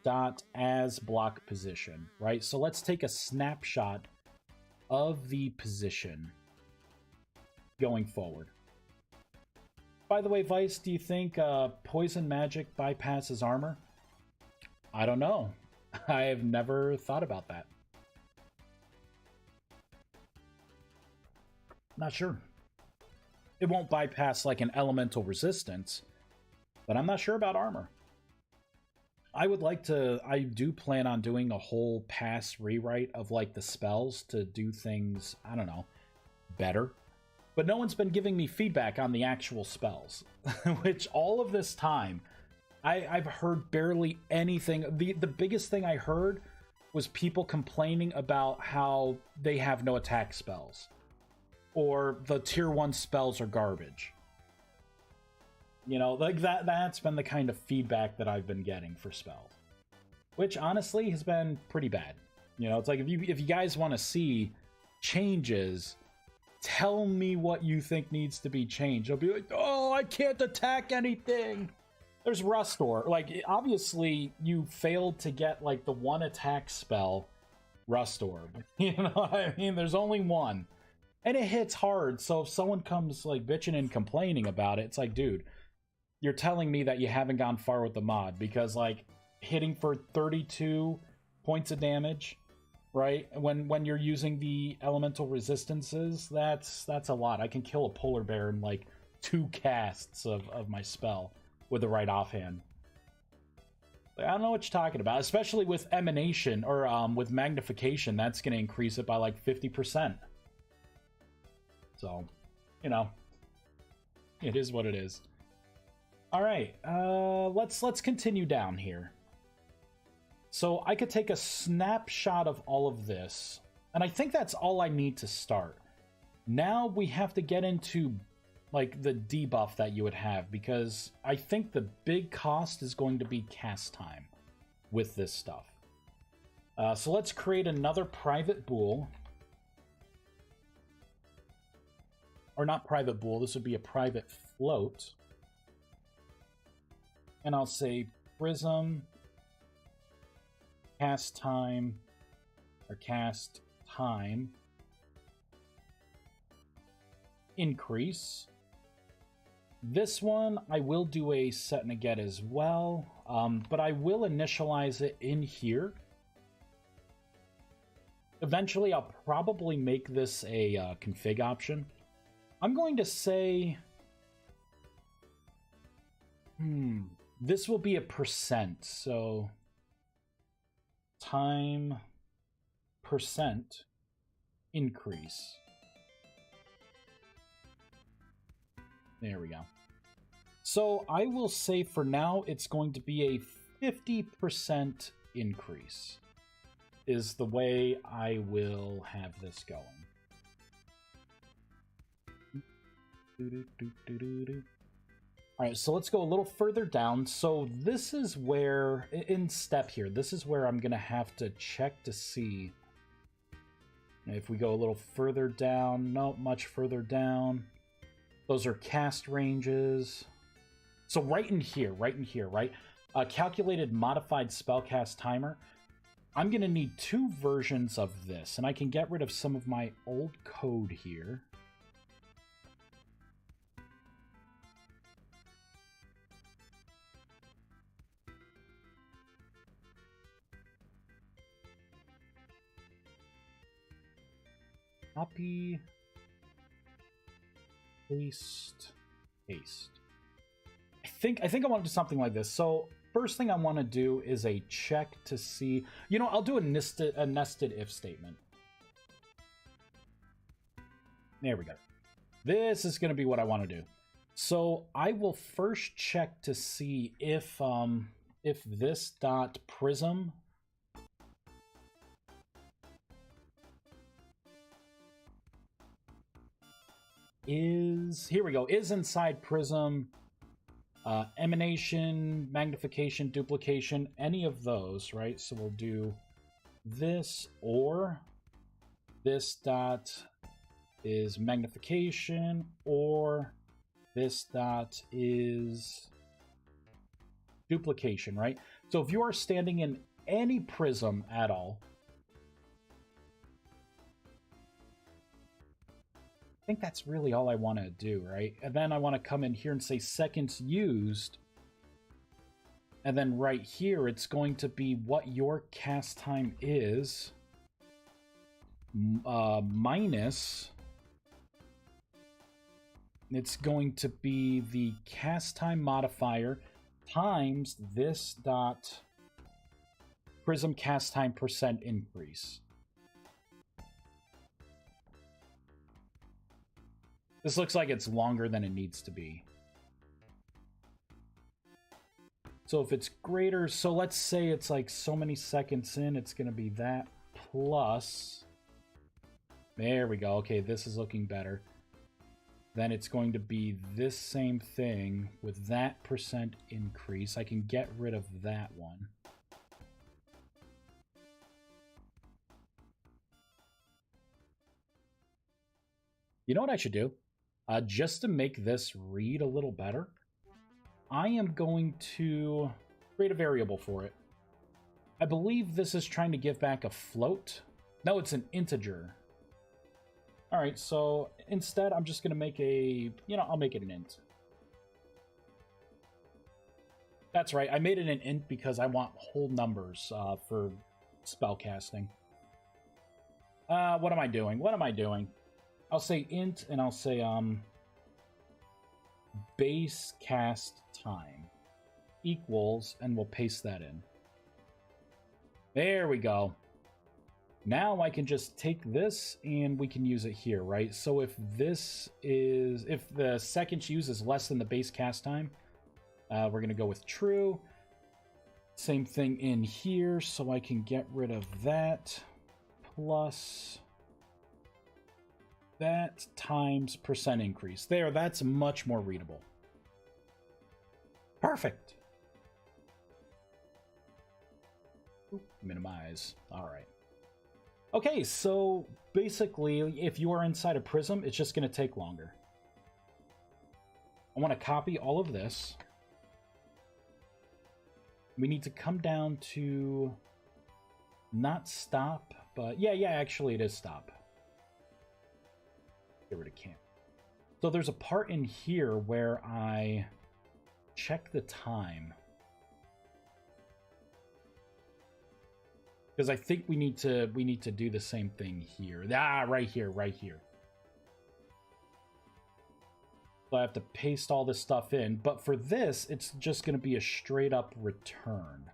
dot as block position, right? So let's take a snapshot of the position going forward. By the way, Vice, do you think poison magic bypasses armor? I don't know. I have never thought about that. Not sure. It won't bypass like an elemental resistance, but I'm not sure about armor. I do plan on doing a whole pass rewrite of like the spells to do things, I don't know, better. But no one's been giving me feedback on the actual spells, which all of this time, I've heard barely anything. The biggest thing I heard was people complaining about how they have no attack spells. Or the tier 1 spells are garbage. Like that's been the kind of feedback that I've been getting for spells. Which honestly has been pretty bad. It's like if you guys want to see changes, tell me what you think needs to be changed. I'll be like, oh, I can't attack anything. There's Restore. Like, obviously, you failed to get, like, the one attack spell, Restore. You know what I mean? There's only one. And it hits hard, so if someone comes, like, bitching and complaining about it, it's like, dude, you're telling me that you haven't gone far with the mod, because, like, hitting for 32 points of damage, right? When you're using the elemental resistances, that's a lot. I can kill a polar bear in, like, 2 casts of my spell with the right offhand. I don't know what you're talking about, especially with emanation, or with magnification, that's going to increase it by, like, 50%. So, it is what it is. All right, let's continue down here. So I could take a snapshot of all of this, and I think that's all I need to start. Now we have to get into, like, the debuff that you would have, because I think the big cost is going to be cast time with this stuff. So let's create another private bool. or not private bool, this would be a private float. And I'll say prism cast time, or cast time increase. This one, I will do a set and a get as well, but I will initialize it in here. Eventually, I'll probably make this a config option. I'm going to say... this will be a percent, so... time percent increase. There we go. So I will say for now it's going to be a 50% increase is the way I will have this going. Alright, so let's go a little further down. So this is where, in step here, this is where I'm going to have to check to see if we go a little further down. No, much further down. Those are cast ranges. So right in here, right? Calculated modified spellcast timer. I'm going to need 2 versions of this, and I can get rid of some of my old code here. Copy, paste, paste. I think I want to do something like this. So first thing I want to do is a check to see. You know, I'll do a nested if statement. There we go. This is going to be what I want to do. So I will first check to see if this dot prism is, here we go, is inside prism, emanation, magnification, duplication, any of those, right? So we'll do this, or this dot is magnification, or this dot is duplication, right? So if you are standing in any prism at all, I think that's really all I want to do, right? And then I want to come in here and say seconds used. And then right here, it's going to be what your cast time is minus... It's going to be the cast time modifier times this dot prism cast time percent increase. This looks like it's longer than it needs to be. So if it's greater, so let's say it's like so many seconds in, it's going to be that plus... There we go. Okay, this is looking better. Then it's going to be this same thing with that percent increase. I can get rid of that one. You know what I should do? Just to make this read a little better, I am going to create a variable for it. I believe this is trying to give back a float. No, it's an integer. All right, so instead, I'm just going to make a, I'll make it an int. That's right, I made it an int because I want whole numbers for spellcasting. What am I doing? I'll say int, and I'll say base cast time equals, and we'll paste that in. There we go. Now I can just take this and we can use it here, right? So if the seconds used is less than the base cast time, we're going to go with true. Same thing in here, so I can get rid of that plus that times percent increase. There, that's much more readable. Perfect. Oop, minimize. All right. Okay, so basically, if you are inside a prism, it's just going to take longer. I want to copy all of this. We need to come down to not stop, but yeah, actually it is stop. Get rid of camp. So there's a part in here where I check the time. Because I think we need to do the same thing here. Ah, right here. So I have to paste all this stuff in, but for this, it's just going to be a straight up return.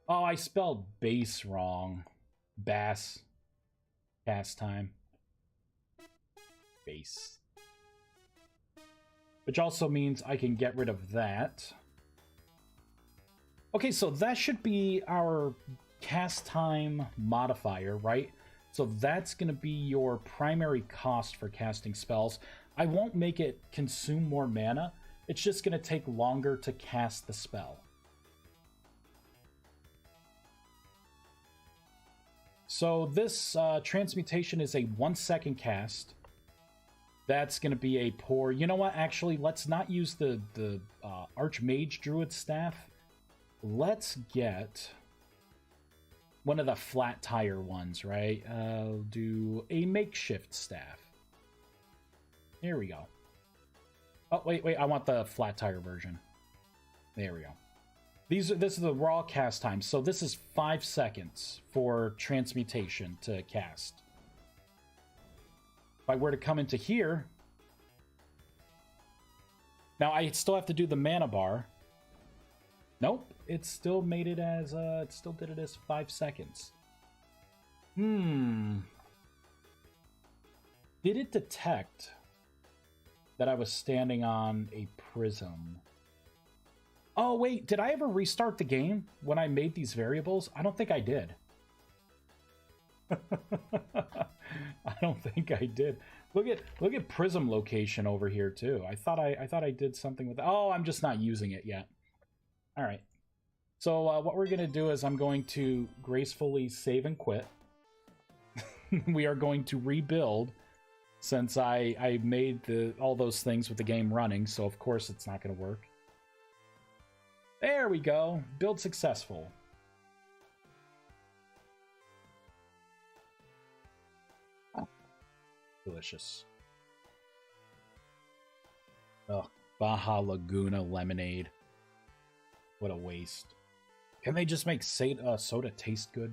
Oh, I spelled base wrong. Bass. Cast time. Base. Which also means I can get rid of that. Okay, so that should be our cast time modifier, right? So that's going to be your primary cost for casting spells. I won't make it consume more mana. It's just going to take longer to cast the spell. So this transmutation is a 1 second cast. That's going to be a poor... You know what? Actually, let's not use the Archmage Druid Staff. Let's get one of the flat tire ones, right? I'll do a makeshift staff. Here we go. Oh, wait, I want the flat tire version. There we go. This is the raw cast time, so this is 5 seconds for transmutation to cast. If I were to come into here... Now, I still have to do the mana bar. Nope, it still made it as, it still did it as 5 seconds. Did it detect that I was standing on a prism? Oh, wait, did I ever restart the game when I made these variables? I don't think I did. I don't think I did. Look at prism location over here, too. I thought I did something with... Oh, I'm just not using it yet. All right, so what we're going to do is I'm going to gracefully save and quit. We are going to rebuild since I made all those things with the game running, so of course it's not going to work. There we go. Build successful. Oh, delicious. Oh, Baja Laguna lemonade. What a waste. Can they just make soda taste good?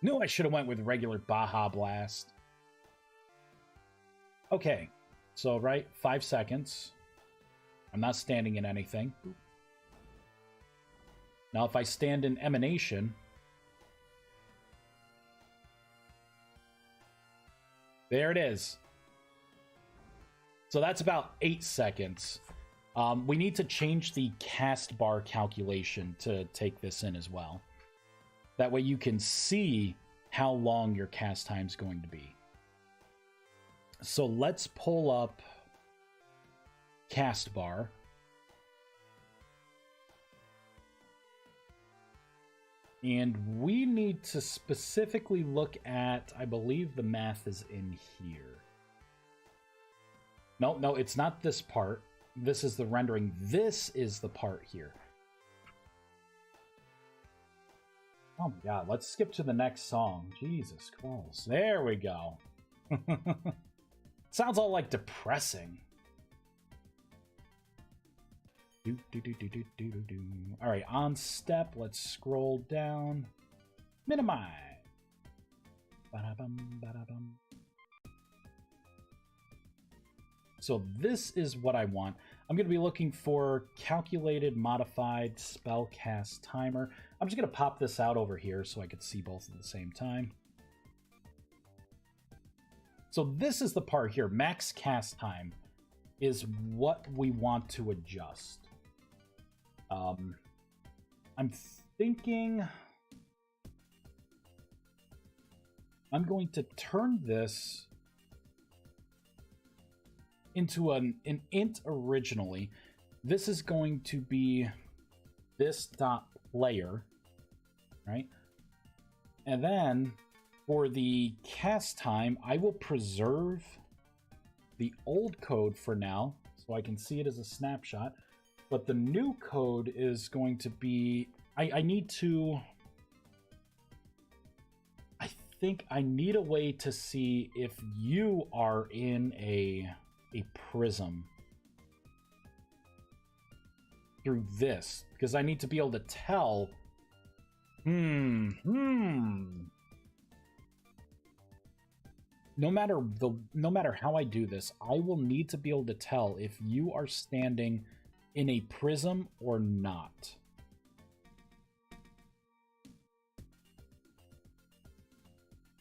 No, I should have went with regular Baja Blast. Okay, so right, 5 seconds. I'm not standing in anything. Now if I stand in Emanation... There it is. So that's about 8 seconds. We need to change the cast bar calculation to take this in as well. That way you can see how long your cast time is going to be. So let's pull up cast bar. And we need to specifically look at, I believe the math is in here. No, it's not this part. This is the rendering. This is the part here. Oh my god, let's skip to the next song. Jesus Christ. There we go. Sounds all like depressing. Alright, on step, let's scroll down. Minimize. Ba-da-bum, ba-da-bum. So this is what I want. I'm going to be looking for calculated modified spellcast timer. I'm just going to pop this out over here so I could see both at the same time. So this is the part here. Max cast time is what we want to adjust. I'm thinking I'm going to turn this into an int originally. This is going to be this dot player, right? And then For the cast time, I will preserve the old code for now, so I can see it as a snapshot. But the new code is going to be... I need to... I think I need a way to see if you are in a prism through this, because I need to be able to tell... No matter how I do this, I will need to be able to tell if you are standing in a prism or not.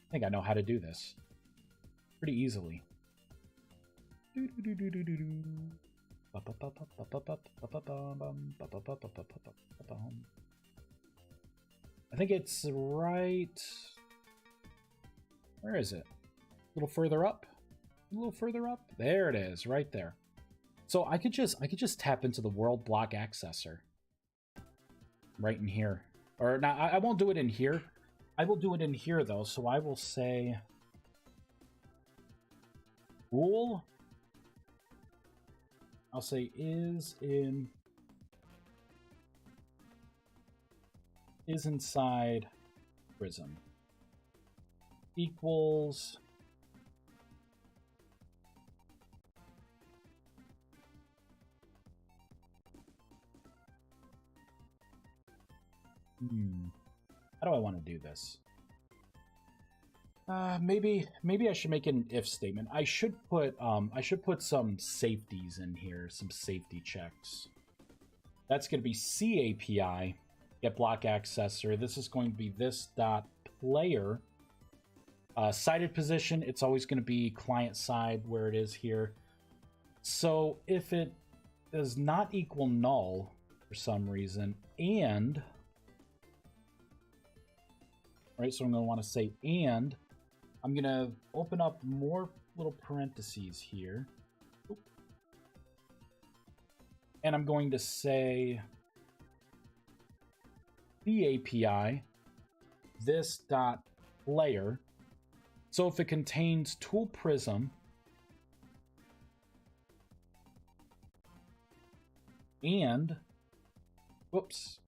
I think I know how to do this pretty easily. I think it's right... Where is it? A little further up? A little further up? There it is, right there. So I could just tap into the world block accessor. Right in here. Or now I won't do it in here. I will do it in here though, so I will say rule. I'll say is inside prism equals how do I want to do this? Maybe I should make an if statement. I should put some safeties in here, some safety checks. That's going to be CAPI, get block accessor. This is going to be this dot player. Sighted position, it's always going to be client side where it is here. So if it does not equal null for some reason, and right, so I'm going to want to say and. I'm going to open up more little parentheses here. Oop. And I'm going to say the API, this dot layer. So if it contains tool prism and, whoops,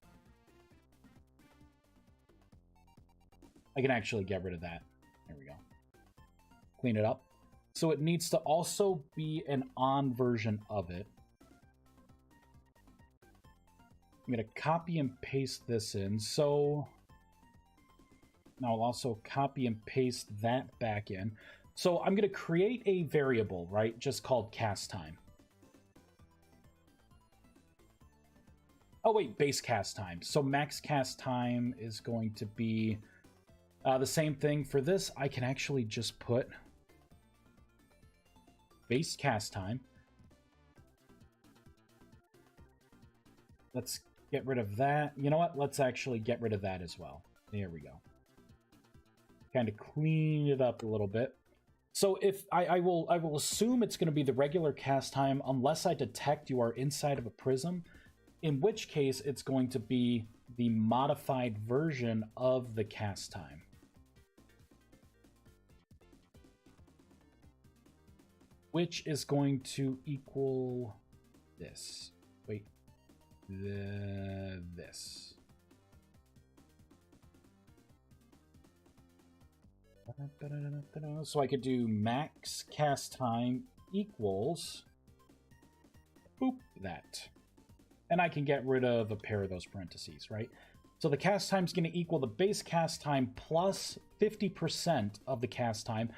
I can actually get rid of that. There we go. Clean it up. So it needs to also be an on version of it. I'm going to copy and paste this in. So now I'll also copy and paste that back in. So I'm going to create a variable, right? Just called cast time. Oh wait, base cast time. So max cast time is going to be the same thing. For this, I can actually just put base cast time. Let's get rid of that. You know what? Let's actually get rid of that as well. There we go. Kind of clean it up a little bit. So if I will assume it's going to be the regular cast time unless I detect you are inside of a prism, in which case it's going to be the modified version of the cast time. Which is going to equal this. Wait. This. So I could do max cast time equals boop that. And I can get rid of a pair of those parentheses, right? So the cast time is going to equal the base cast time plus 50% of the cast time.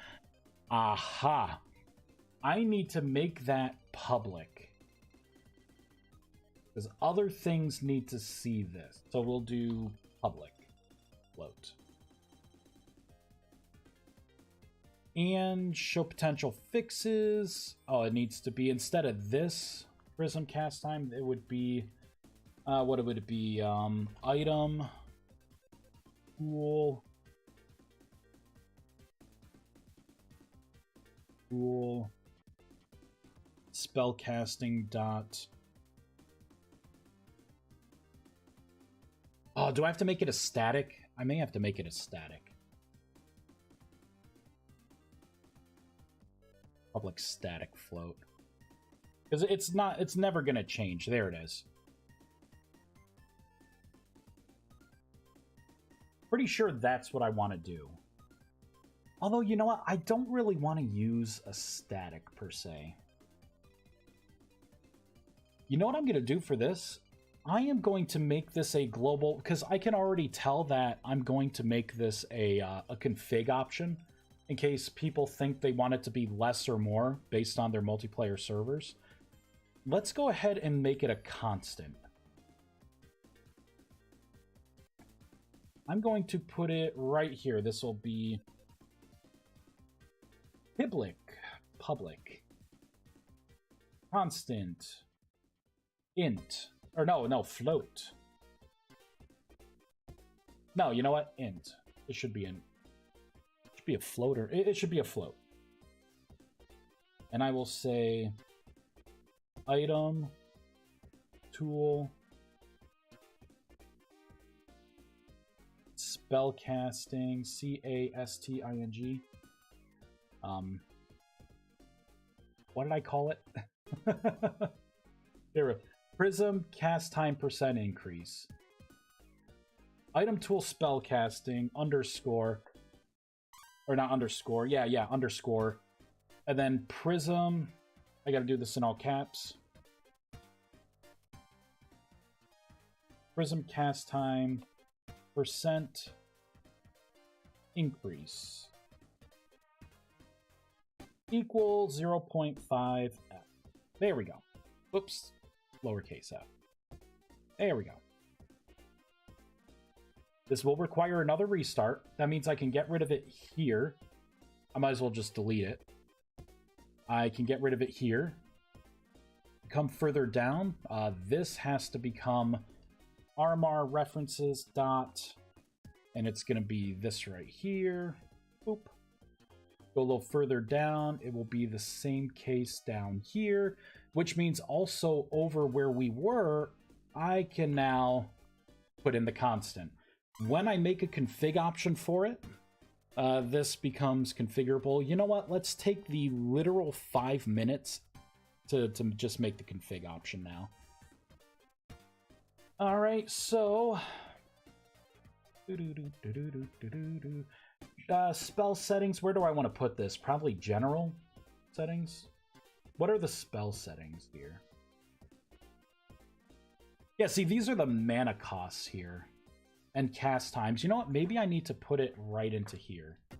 Aha! I need to make that public. Because other things need to see this. So we'll do public float. And show potential fixes. Oh, it needs to be, instead of this prism cast time, it would be, what would it be? Item, tool, spellcasting dot. Oh, do I have to make it a static? I may have to make it a static. public static float. Because it's never going to change. There it is. Pretty sure that's what I want to do. Although, you know what? I don't really want to use a static per se. You know what I'm going to do for this? I am going to make this a global, because I can already tell that I'm going to make this a config option in case people think they want it to be less or more based on their multiplayer servers. Let's go ahead and make it a constant. I'm going to put it right here. This will be public, constant, int, or no, float. No, you know what? Int. It should be a floater. It should be a float. And I will say item, tool, spellcasting, casting. What did I call it? Here, prism cast time % increase. Item tool spellcasting underscore, or not underscore, yeah, underscore. And then prism, I gotta do this in all caps. Prism cast time % increase equals 0.5 f. There we go. Oops, lowercase f. There we go. This will require another restart. That means I can get rid of it here. I might as well just delete it. I can get rid of it here. Come further down. This has to become RMR references dot, and it's going to be this right here. Boop. Go a little further down. It will be the same case down here, which means also over where we were, I can now put in the constant. When I make a config option for it, this becomes configurable. You know what? Let's take the literal 5 minutes to just make the config option now. All right, so spell settings. Where do I want to put this? Probably general settings. What are the spell settings here? Yeah, see, these are the mana costs here and cast times. You know what? Maybe I need to put it right into here. I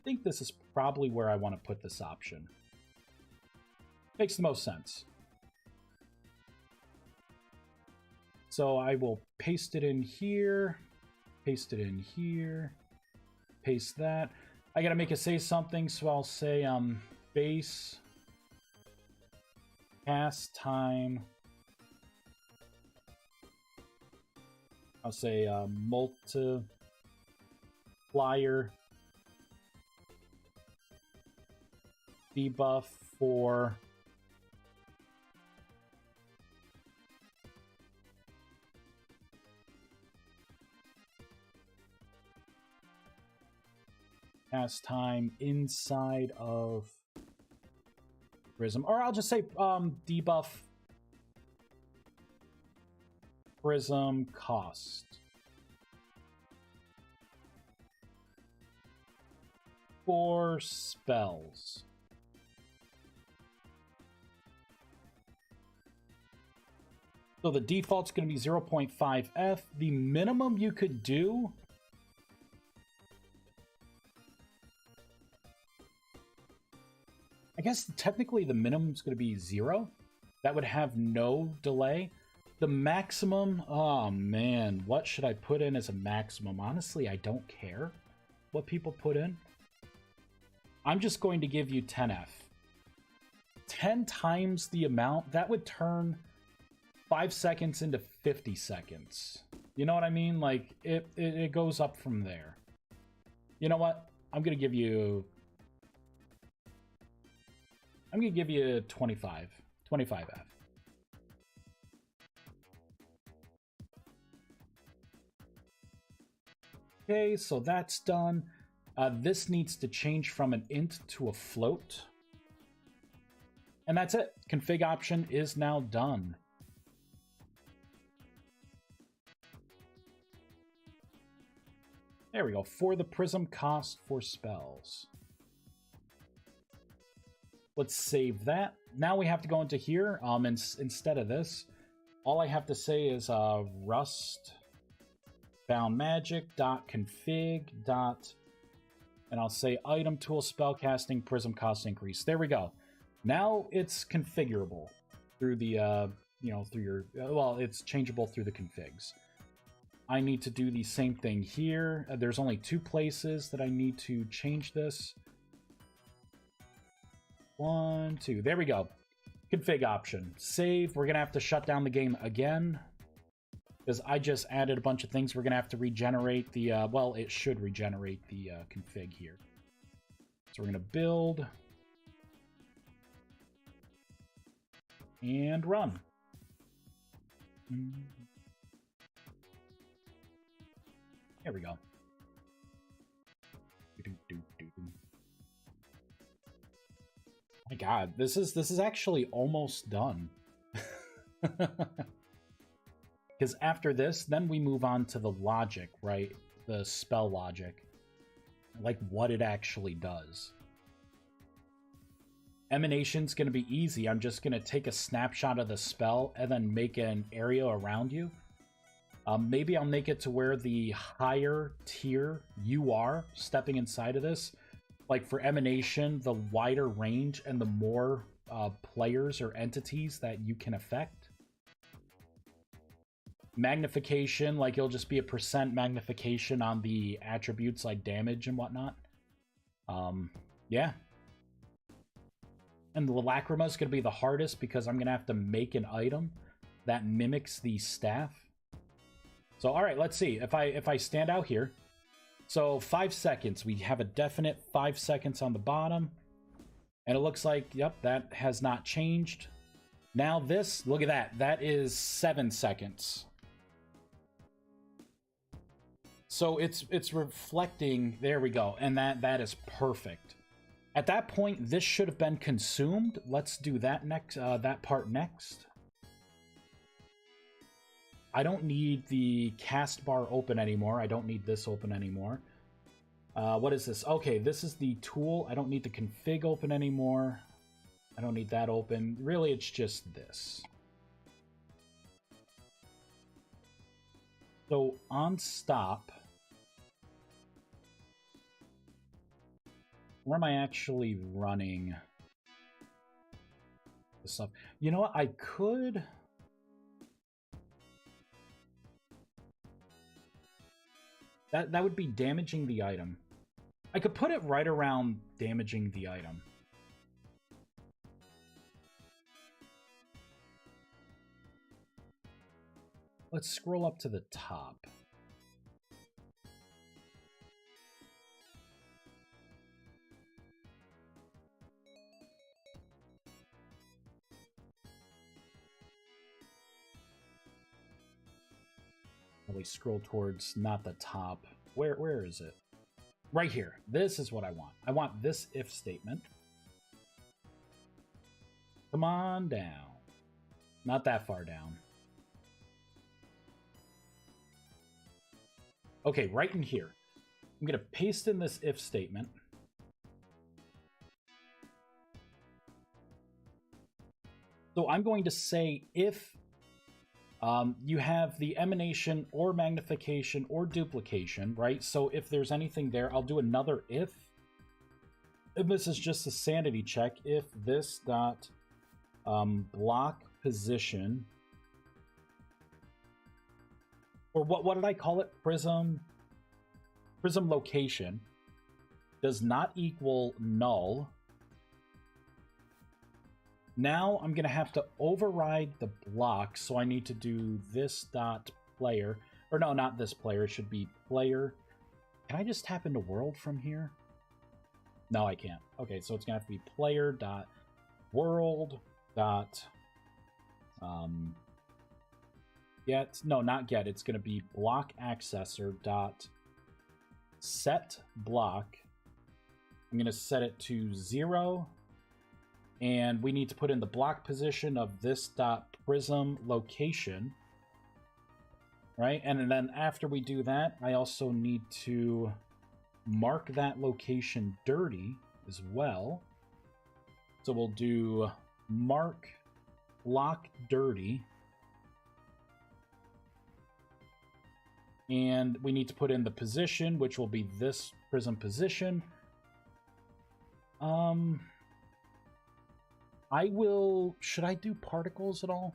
think this is probably where I want to put this option. Makes the most sense. So I will paste it in here, paste it in here, paste that. I gotta make it say something, so I'll say base cast time. I'll say multiplier debuff for cast time inside of Prism. Or I'll just say debuff Prism cost. For spells. So the default's going to be 0.5 F. The minimum you could do... I guess technically the minimum is going to be 0. That would have no delay. The maximum... Oh, man. What should I put in as a maximum? Honestly, I don't care what people put in. I'm just going to give you 10F. 10 times the amount, that would turn 5 seconds into 50 seconds. You know what I mean? Like, it goes up from there. You know what? I'm going to give you 25. 25F. Okay, so that's done. This needs to change from an int to a float. And that's it. Config option is now done. There we go. For the prism cost for spells. Let's save that. Now we have to go into here. Instead of this, all I have to say is rust bound magic dot config dot, and I'll say item tool spellcasting prism cost increase. There we go. Now it's configurable through the through your well, it's changeable through the configs. I need to do the same thing here. There's only 2 places that I need to change this. 1, 2. There we go. Config option. Save. We're going to have to shut down the game again because I just added a bunch of things. We're going to have to regenerate the, well, it should regenerate the config here. So we're going to build and run. There we go. My God, this is actually almost done. Because after this, then we move on to the logic, right? The spell logic. Like what it actually does. Emanation's going to be easy. I'm just going to take a snapshot of the spell and then make an area around you. Maybe I'll make it to where the higher tier you are stepping inside of this. Like for emanation, the wider range and the more players or entities that you can affect. Magnification, like it'll just be a % magnification on the attributes like damage and whatnot. Yeah. And the Lacrima is going to be the hardest because I'm going to have to make an item that mimics the staff. So, all right, let's see. If I stand out here, so 5 seconds. We have a definite 5 seconds on the bottom. And it looks like, yep, that has not changed. Now this, look at that. That is 7 seconds. So it's reflecting, there we go. And that is perfect. At that point, this should have been consumed. Let's do that next, that part next. I don't need the cast bar open anymore. I don't need this open anymore. What is this? Okay, this is the tool. I don't need the config open anymore. I don't need that open. Really, it's just this. So on stop, where am I actually running this stuff? You know what? I could... That would be damaging the item. I could put it right around damaging the item. Let's scroll up to the top. Probably scroll towards not the top. Where is it? Right here. This is what I want. I want this if statement. Come on down. Not that far down. Okay, right in here. I'm going to paste in this if statement. So I'm going to say if you have the emanation or magnification or duplication, right? So if there's anything there, I'll do another if. And this is just a sanity check. If this dot block position, or what did I call it? Prism location does not equal null. Now I'm going to have to override the block, so I need to do this dot player. Or no, not this player. It should be player. Can I just tap into world from here? No, I can't. Okay, so it's going to have to be player dot world dot get. No, not get. It's going to be block accessor dot set block. I'm going to set it to 0. And we need to put in the block position of this dot prism location. Right? And then after we do that, I also need to mark that location dirty as well. So we'll do mark block dirty. And we need to put in the position, which will be this prism position. Should I do particles at all?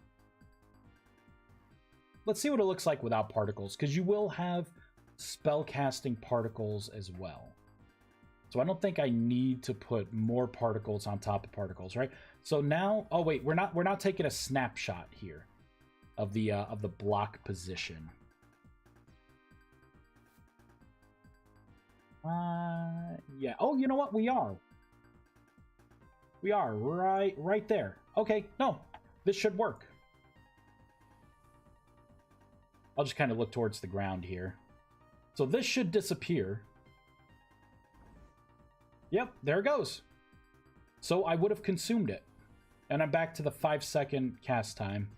Let's see what it looks like without particles, because you will have spellcasting particles as well. So I don't think I need to put more particles on top of particles, right? So now, oh wait, we're not taking a snapshot here of the block position. Yeah. Oh, you know what? We are right there. Okay, no, this should work. I'll just kind of look towards the ground here. So this should disappear. Yep, there it goes. So I would have consumed it. And I'm back to the 5-second cast time.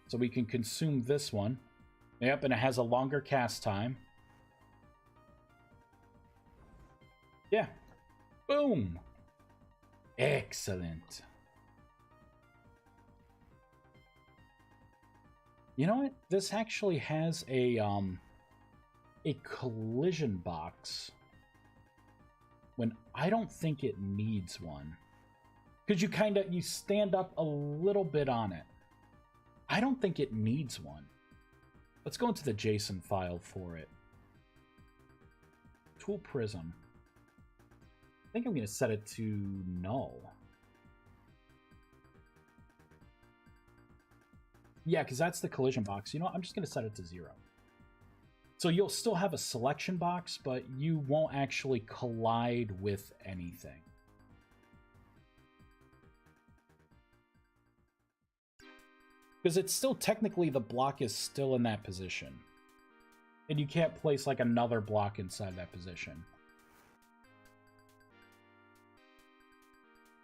So we can consume this one. Yep, and it has a longer cast time. Yeah. Boom. Excellent. You know what? This actually has a collision box when I don't think it needs one. Because you stand up a little bit on it. I don't think it needs one. Let's go into the JSON file for it. Tool prism. I think I'm going to set it to null. Yeah, because that's the collision box. You know what? I'm just going to set it to 0. So you'll still have a selection box, but you won't actually collide with anything. Because it's still technically, the block is still in that position. And you can't place like another block inside that position.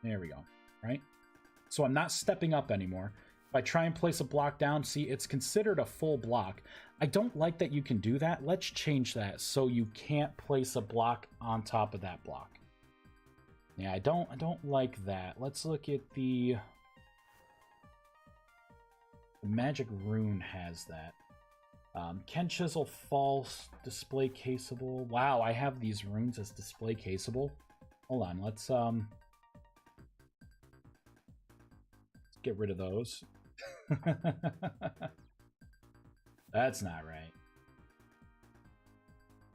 There we go, right? So I'm not stepping up anymore. If I try and place a block down, see, it's considered a full block. I don't like that you can do that. Let's change that so you can't place a block on top of that block. Yeah, I don't like that. Let's look at the Magic Rune has that. Can chisel false, display caseable. Wow, I have these runes as display caseable. Hold on, let's get rid of those. That's not right.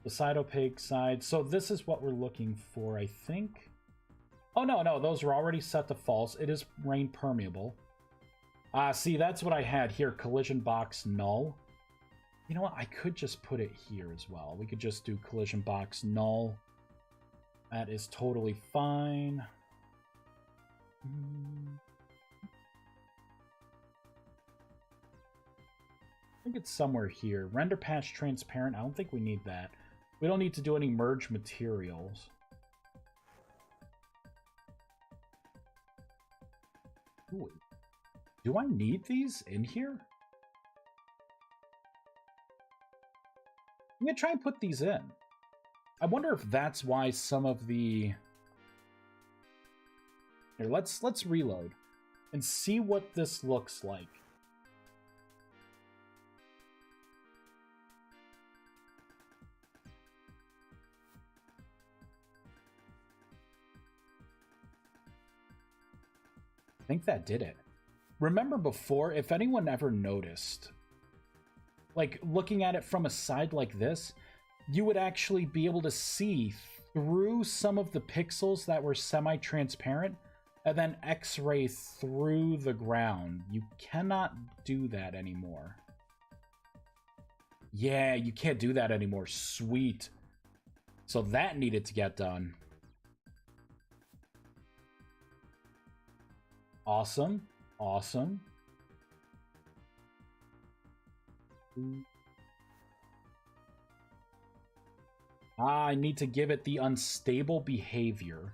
The side opaque side. So this is what we're looking for, I think. Oh, no, those were already set to false. It is rain permeable. See, that's what I had here. Collision box null. You know what? I could just put it here as well. We could just do collision box null. That is totally fine. I think it's somewhere here. Render patch transparent. I don't think we need that. We don't need to do any merge materials. Ooh. Do I need these in here? I'm gonna try and put these in. I wonder if that's why some of the... Here, let's reload and see what this looks like. I think that did it. Remember before, if anyone ever noticed, like looking at it from a side like this, you would actually be able to see through some of the pixels that were semi-transparent and then X-ray through the ground. You cannot do that anymore. Yeah, you can't do that anymore. Sweet. So that needed to get done. Awesome. Awesome. Ah, I need to give it the unstable behavior.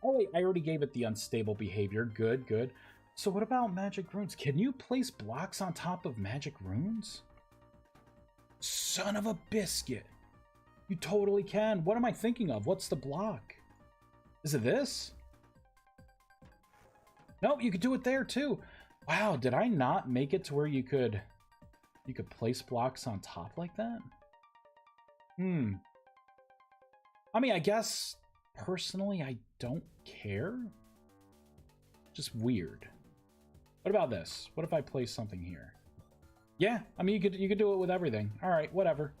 Oh wait, I already gave it the unstable behavior. Good, good. So what about magic runes? Can you place blocks on top of magic runes? Son of a biscuit. You totally can. What am I thinking of? What's the block? Is it this? Nope, you could do it there too. Wow, did I not make it to where you could place blocks on top like that? I mean, I guess personally I don't care. Just weird. What about this? What if I place something here? Yeah, I mean you could do it with everything. All right, whatever.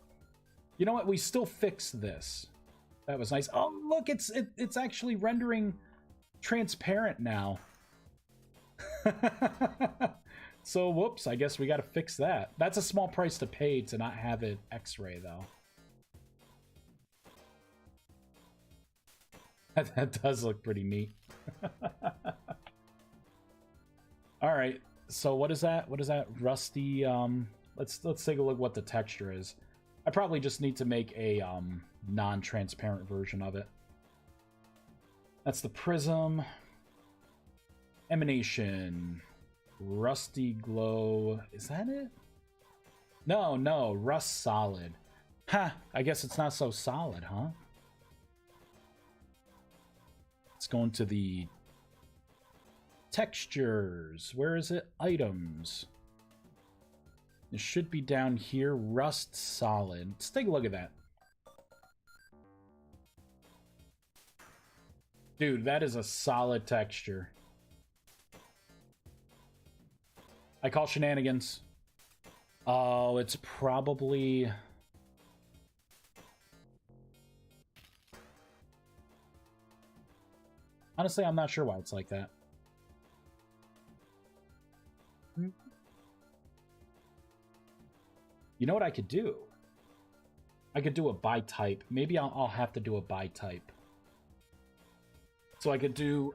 You know what? We still fixed this. That was nice. Oh, look, it's actually rendering transparent now. So, whoops, I guess we got to fix that. That's a small price to pay to not have it X-ray, though. That does look pretty neat. All right, so what is that? What is that? Rusty, let's take a look what the texture is. I probably just need to make a non-transparent version of it. That's the prism. Emanation. Rusty glow. Is that it? No, rust solid. Ha! I guess it's not so solid, huh? Let's go into the textures. Where is it? Items. It should be down here. Rust solid. Let's take a look at that. Dude, that is a solid texture. I call shenanigans. Oh, it's probably... Honestly, I'm not sure why it's like that. You know what I could do? I could do a by type. Maybe I'll have to do a by type. So I could do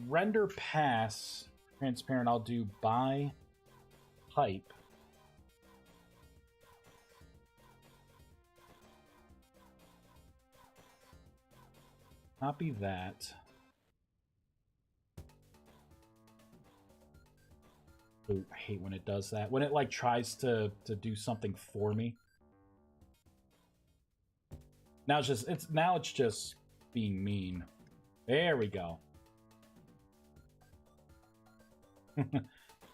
render pass transparent. I'll do by type. Copy that. Ooh, I hate when it does that. When it like tries to do something for me. Now it's just being mean. There we go.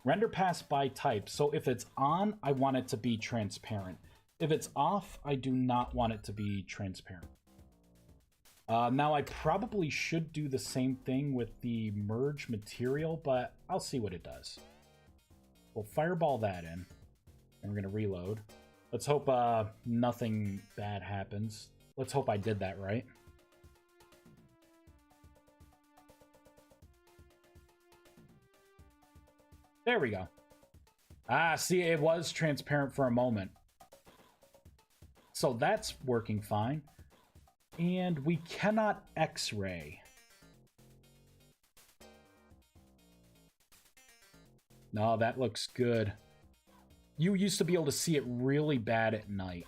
Render pass by type. So if it's on, I want it to be transparent. If it's off, I do not want it to be transparent. Now I probably should do the same thing with the merge material, but I'll see what it does. We'll fireball that in, and we're going to reload. Let's hope nothing bad happens. Let's hope I did that right. There we go. Ah, see, it was transparent for a moment. So that's working fine. And we cannot X-ray. No, that looks good. You used to be able to see it really bad at night.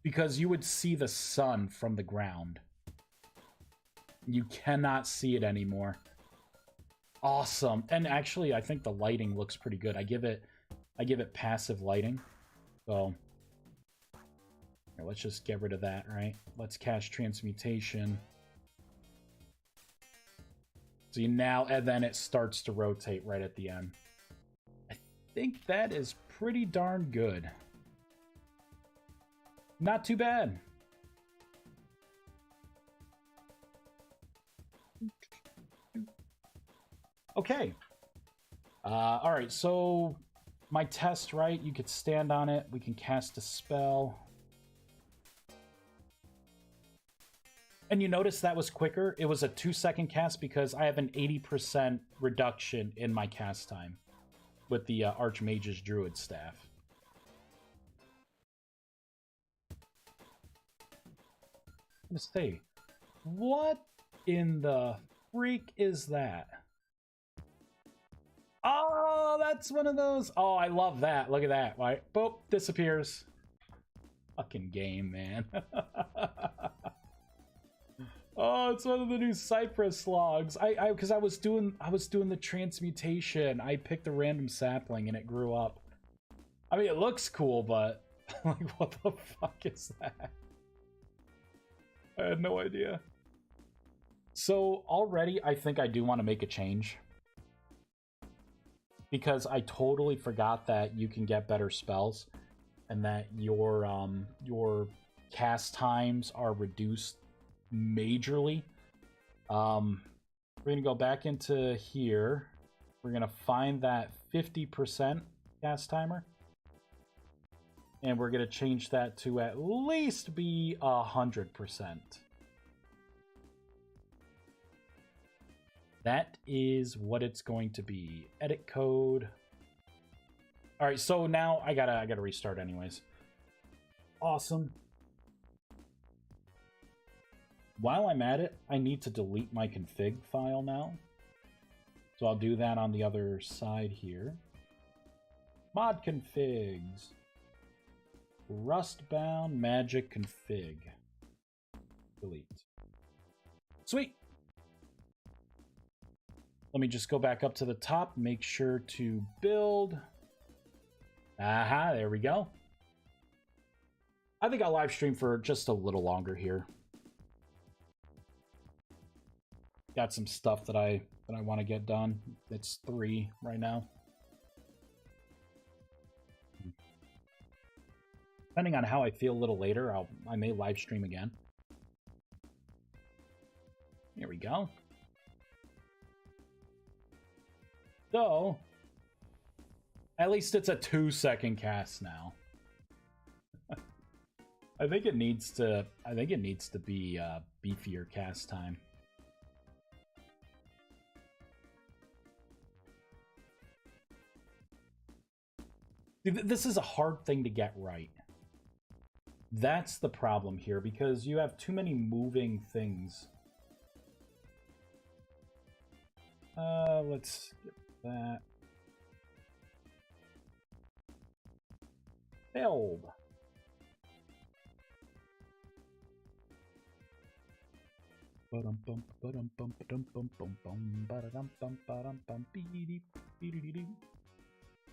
Because you would see the sun from the ground. You cannot see it anymore. Awesome. And actually, I think the lighting looks pretty good. I give it passive lighting. So here, let's just get rid of that, right? Let's cast transmutation. So you now, and then it starts to rotate right at the end. I think that is pretty darn good. Not too bad. Okay. All right, so my test, right? You could stand on it. We can cast a spell. And you notice that was quicker. It was a 2-second cast because I have an 80% reduction in my cast time with the Archmage's Druid Staff. Let's see. What in the freak is that? Oh, Oh, that's one of those. Oh, I love that. Look at that. Right? Boop, disappears. Fucking game, man. Oh, it's one of the new Cypress logs. Because I was doing the transmutation. I picked a random sapling and it grew up. I mean, it looks cool, but like, what the fuck is that? I had no idea. So already, I think I do want to make a change, because I totally forgot that you can get better spells, and that your cast times are reduced majorly. We're gonna go back into here. We're gonna find that 50% cast timer, and we're gonna change that to at least be 100%. That is what it's going to be. Edit code. All right, so now I gotta restart anyways. Awesome. While I'm at it, I need to delete my config file now. So I'll do that on the other side here. Mod configs. Rustbound magic config. Delete. Sweet. Let me just go back up to the top, make sure to build. Aha, there we go. I think I'll live stream for just a little longer here. Got some stuff that I want to get done. It's 3 right now. Depending on how I feel a little later, I may live stream again. Here we go. So, at least it's a 2-second cast now. I think it needs to be beefier cast time. This is a hard thing to get right. That's the problem here, because you have too many moving things. Let's skip that. Build.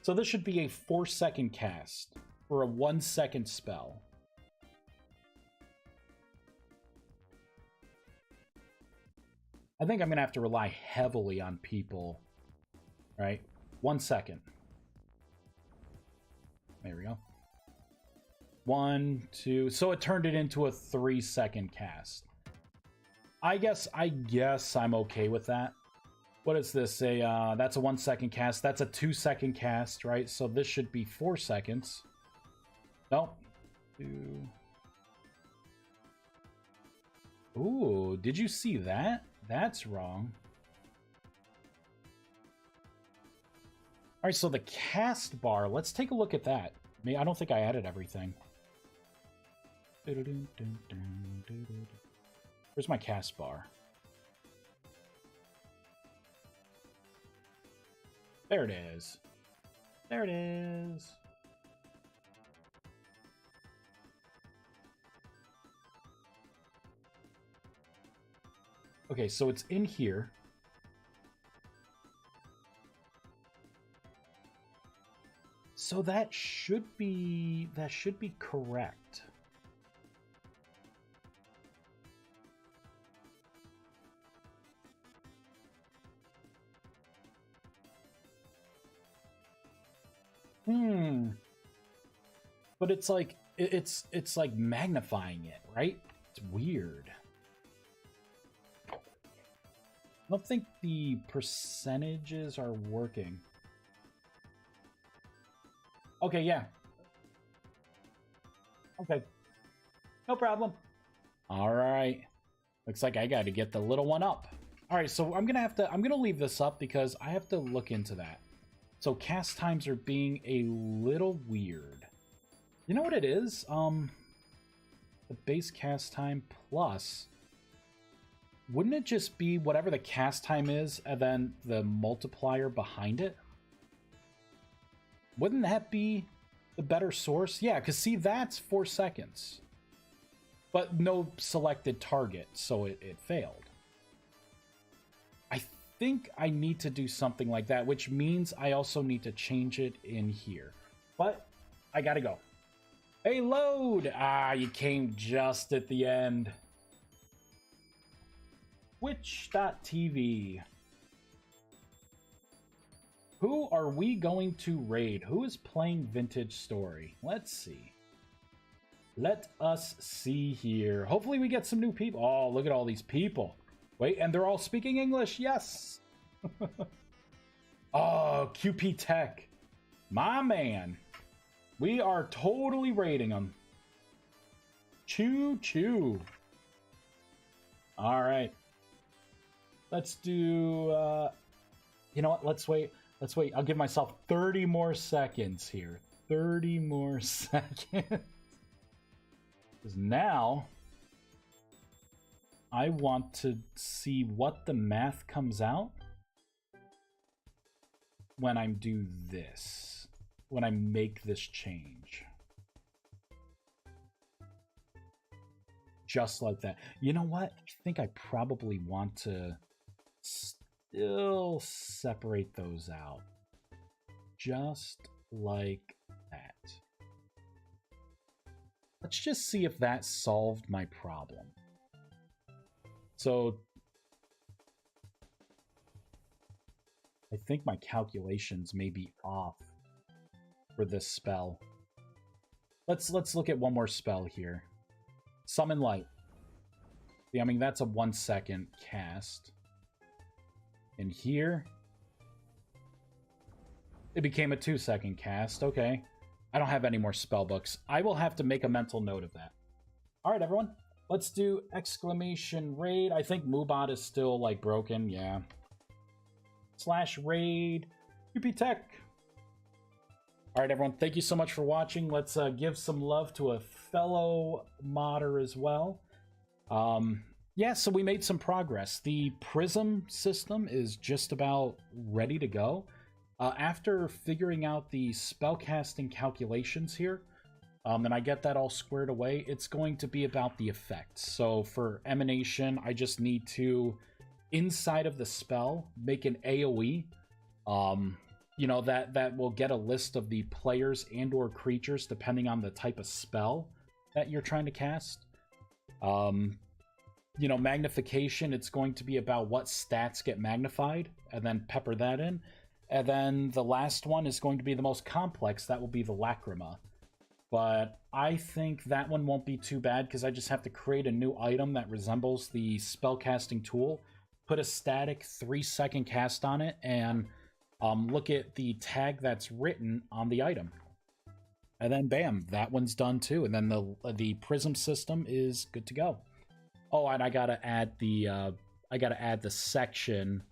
So this should be a 4-second cast for a 1-second spell. I think I'm gonna have to rely heavily on people. Right? 1 second. There we go. 1, 2. So it turned it into a 3-second cast. I guess I'm okay with that. What is this? That's a 1-second cast. That's a 2-second cast, right? So this should be 4 seconds. Nope. 2. Ooh, did you see that? That's wrong. All right, so the cast bar. Let's take a look at that. I don't think I added everything. Where's my cast bar? There it is. There it is. Okay, so it's in here. So that should be correct. But it's like it's like magnifying it, right? It's weird. I don't think the percentages are working. Okay, yeah. Okay. No problem. All right. Looks like I got to get the little one up. All right, so I'm going to leave this up because I have to look into that. So cast times are being a little weird. You know what it is? The base cast time plus, wouldn't it just be whatever the cast time is and then the multiplier behind it? Wouldn't that be the better source? Yeah, because see, that's 4 seconds. But no selected target, so it failed. I think I need to do something like that, which means I also need to change it in here. But I gotta go. Hey, load! Ah, you came just at the end. Twitch.tv. Who are we going to raid? Who is playing Vintage Story? Let's see. Let us see here. Hopefully we get some new people. Oh, look at all these people. Wait, and they're all speaking English. Yes. Oh, QP Tech. My man. We are totally raiding them. Choo choo. All right. Let's do... you know what? Let's wait. Let's wait. I'll give myself 30 more seconds here. 30 more seconds. Because now I want to see what the math comes out when I do this. When I make this change. Just like that. You know what? I think I probably want to still separate those out. Just like that. Let's just see if that solved my problem. So I think my calculations may be off for this spell. Let's look at one more spell here. Summon Light. Yeah, I mean that's a 1 second cast. And here it became a 2 second cast. Okay. I don't have any more spell books. I will have to make a mental note of that. All right, everyone. Let's do exclamation raid. I think Moobot is still, like, broken. Yeah. / raid. UP Tech. All right, everyone. Thank you so much for watching. Let's give some love to a fellow modder as well. Yeah, so we made some progress. The Prism system is just about ready to go. After figuring out the spellcasting calculations here, and I get that all squared away, it's going to be about the effects. So for Emanation, I just need to, inside of the spell, make an AoE. You know, that will get a list of the players and or creatures depending on the type of spell that you're trying to cast. You know, magnification, it's going to be about what stats get magnified, and then pepper that in. And then the last one is going to be the most complex. That will be the Lacrima. But I think that one won't be too bad because I just have to create a new item that resembles the spellcasting tool, put a static 3 second cast on it, and look at the tag that's written on the item. And then bam, that one's done too. And then the Prism system is good to go. Oh, and I gotta add the section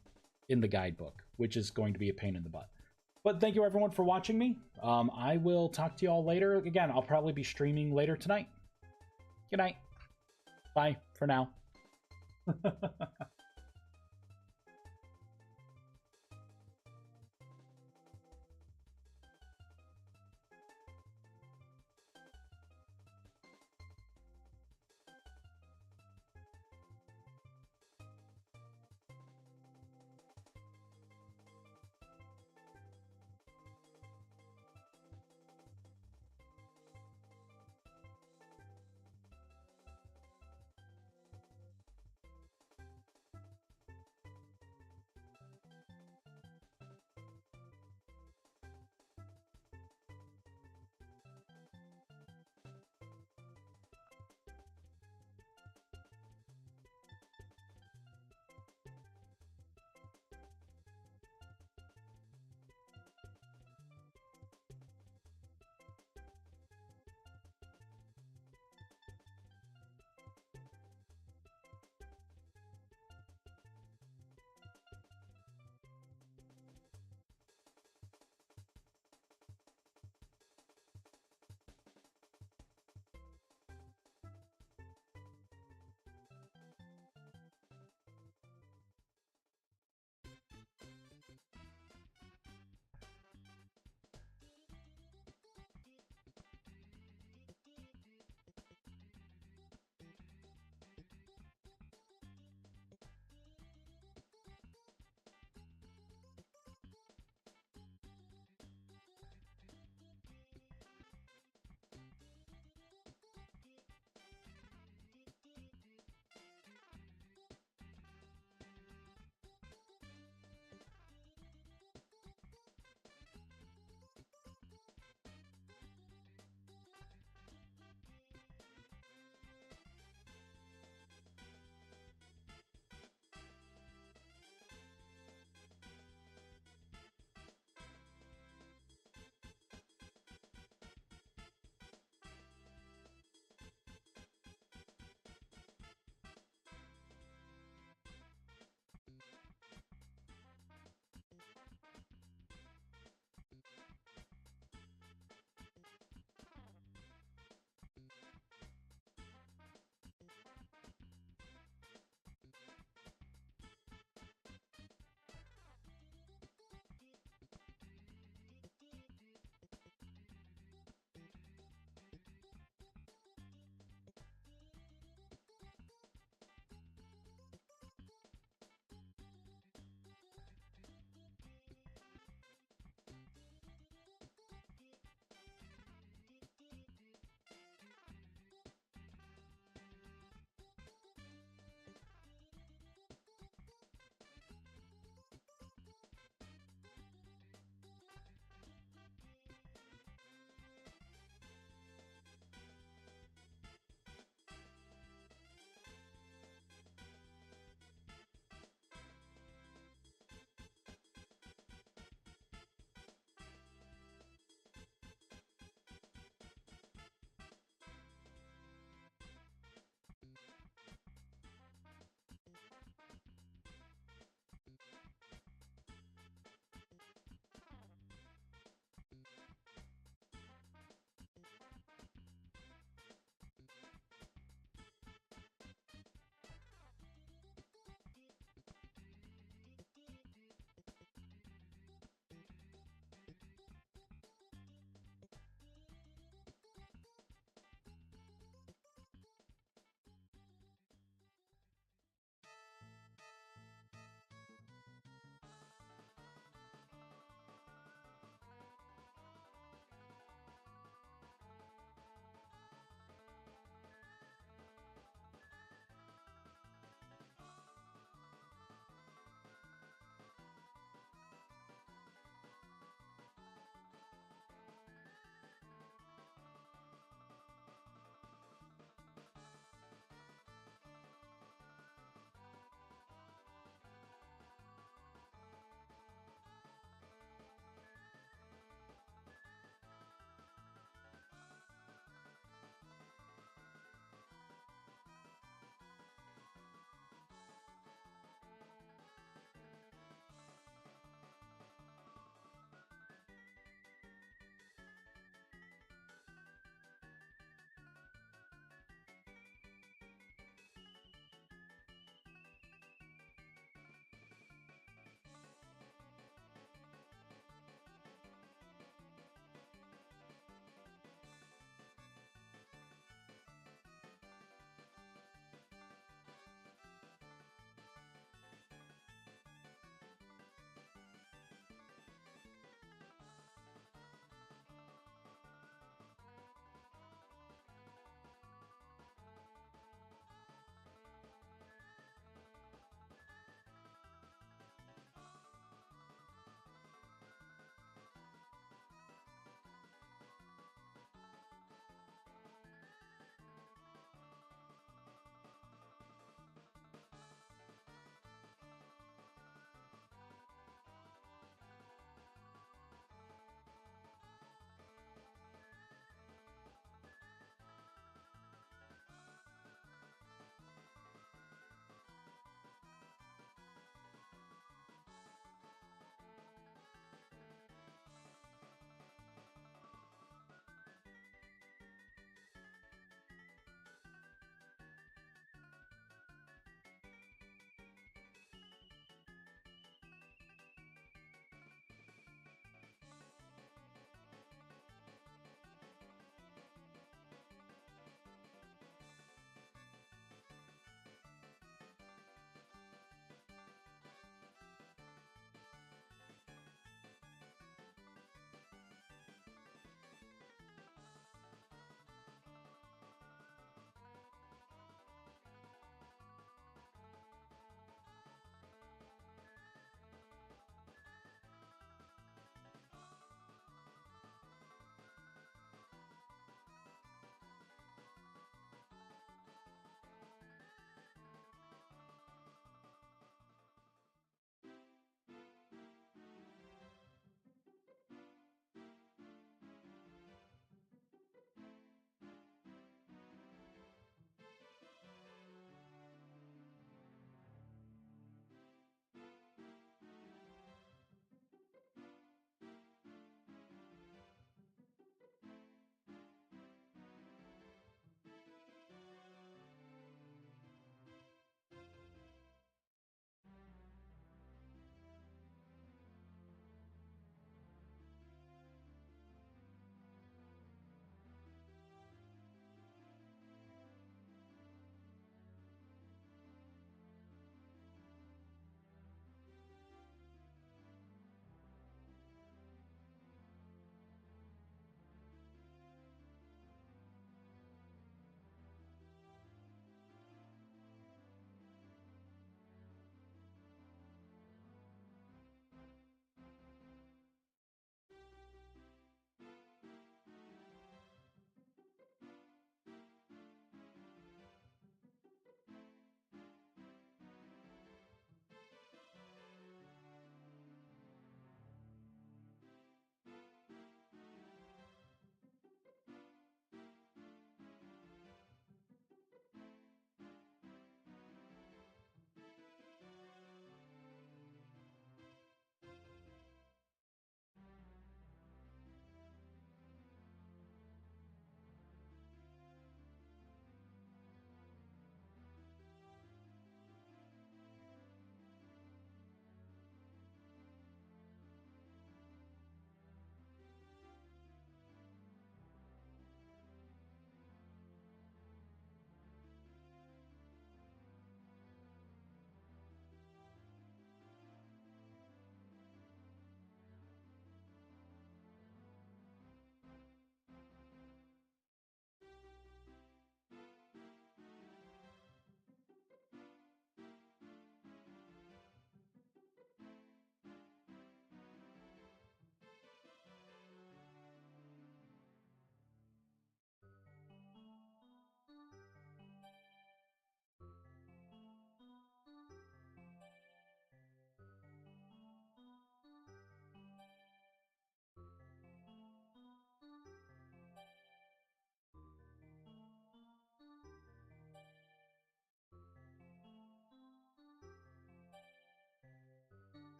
in the guidebook, which is going to be a pain in the butt. But thank you everyone for watching me. I will talk to you all later. Again, I'll probably be streaming later tonight. Good night. Bye for now.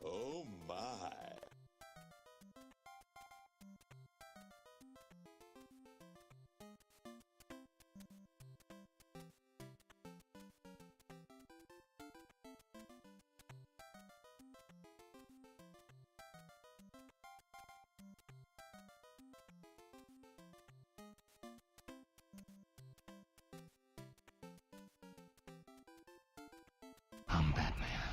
Oh my. I'm Batman.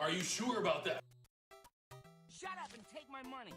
Are you sure about that? Shut up and take my money.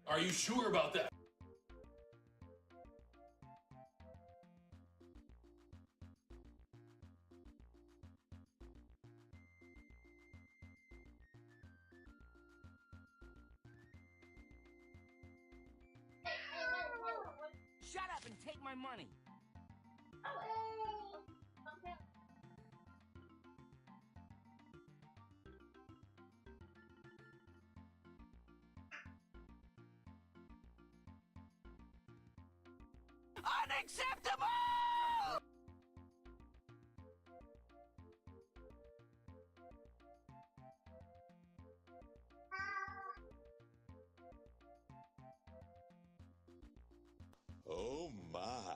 Are you sure about that? Shut up and take my money. Unacceptable! Oh my.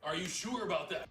Are you sure about that?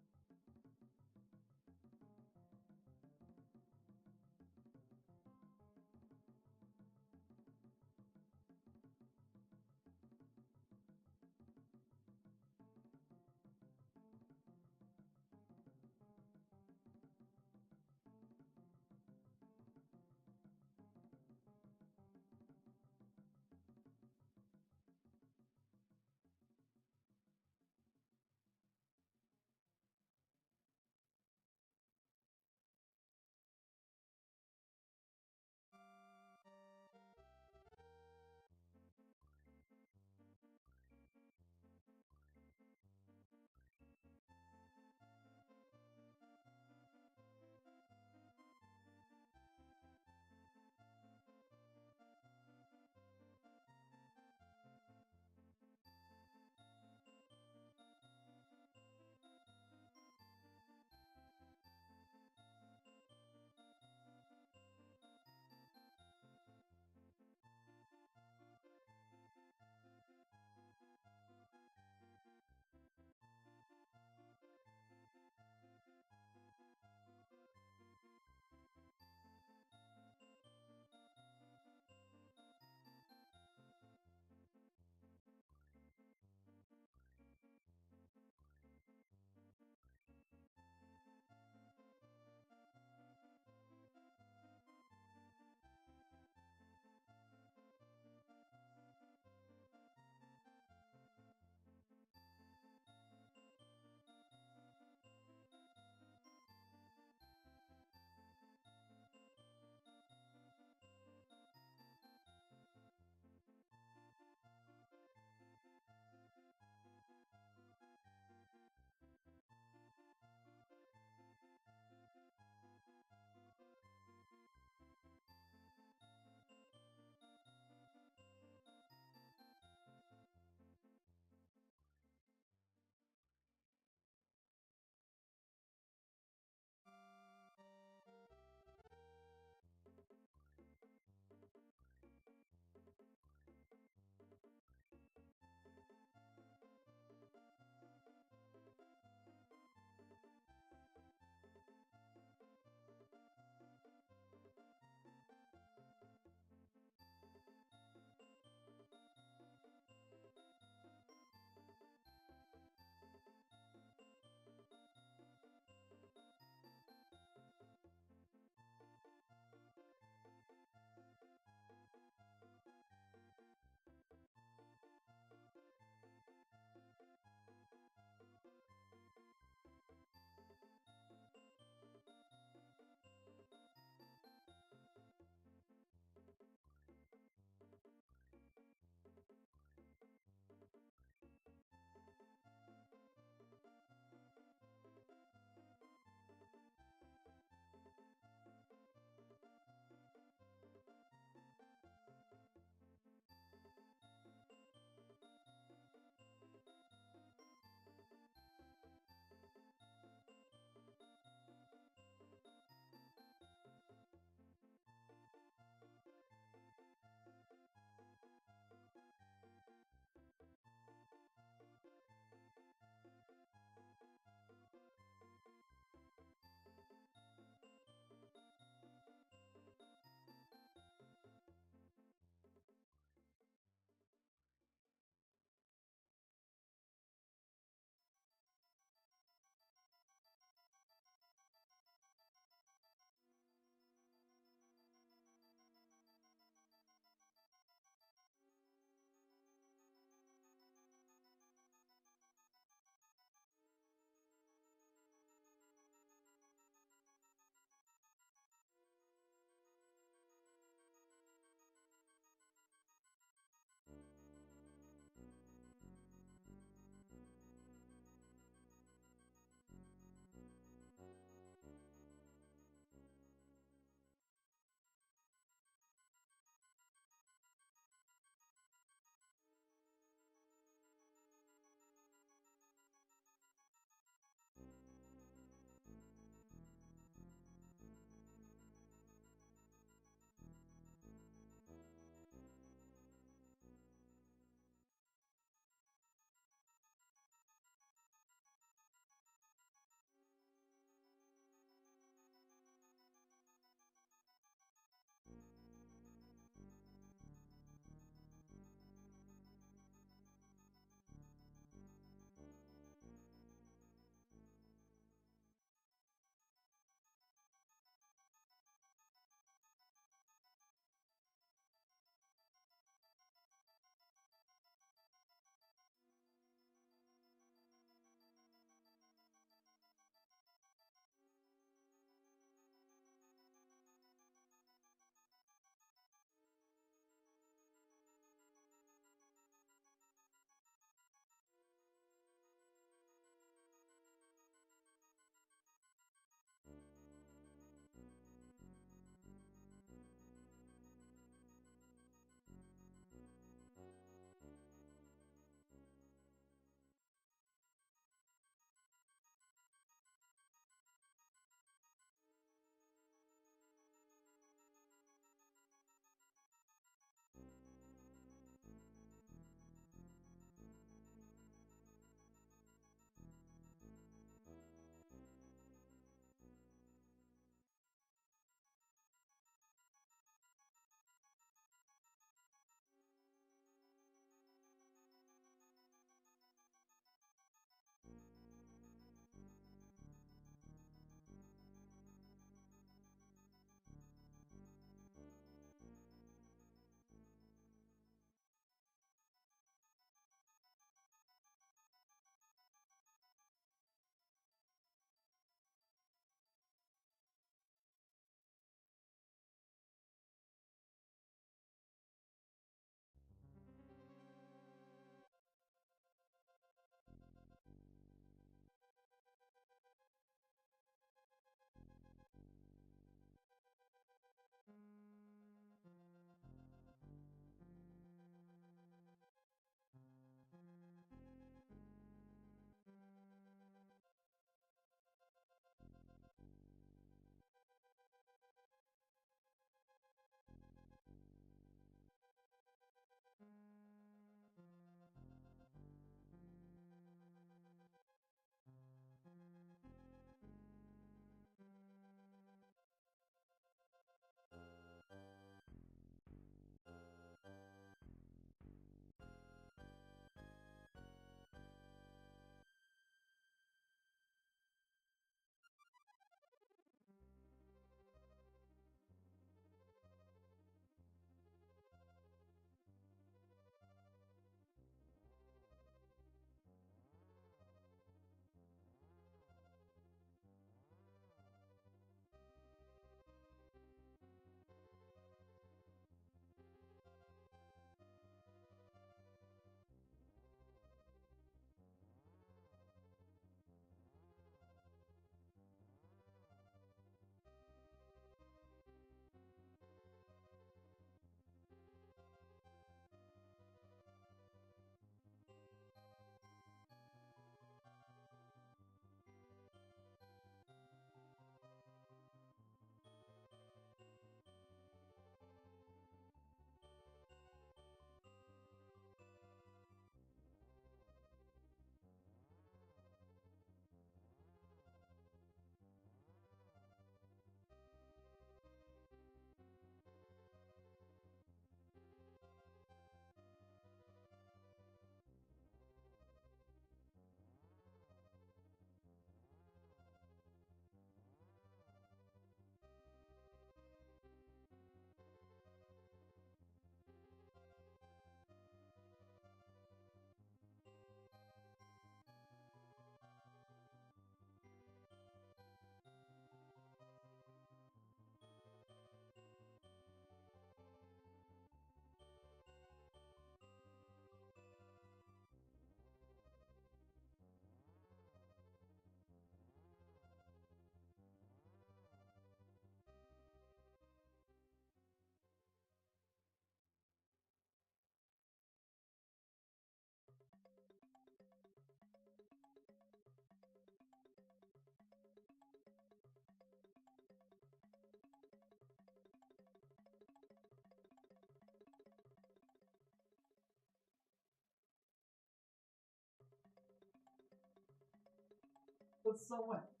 That's so much.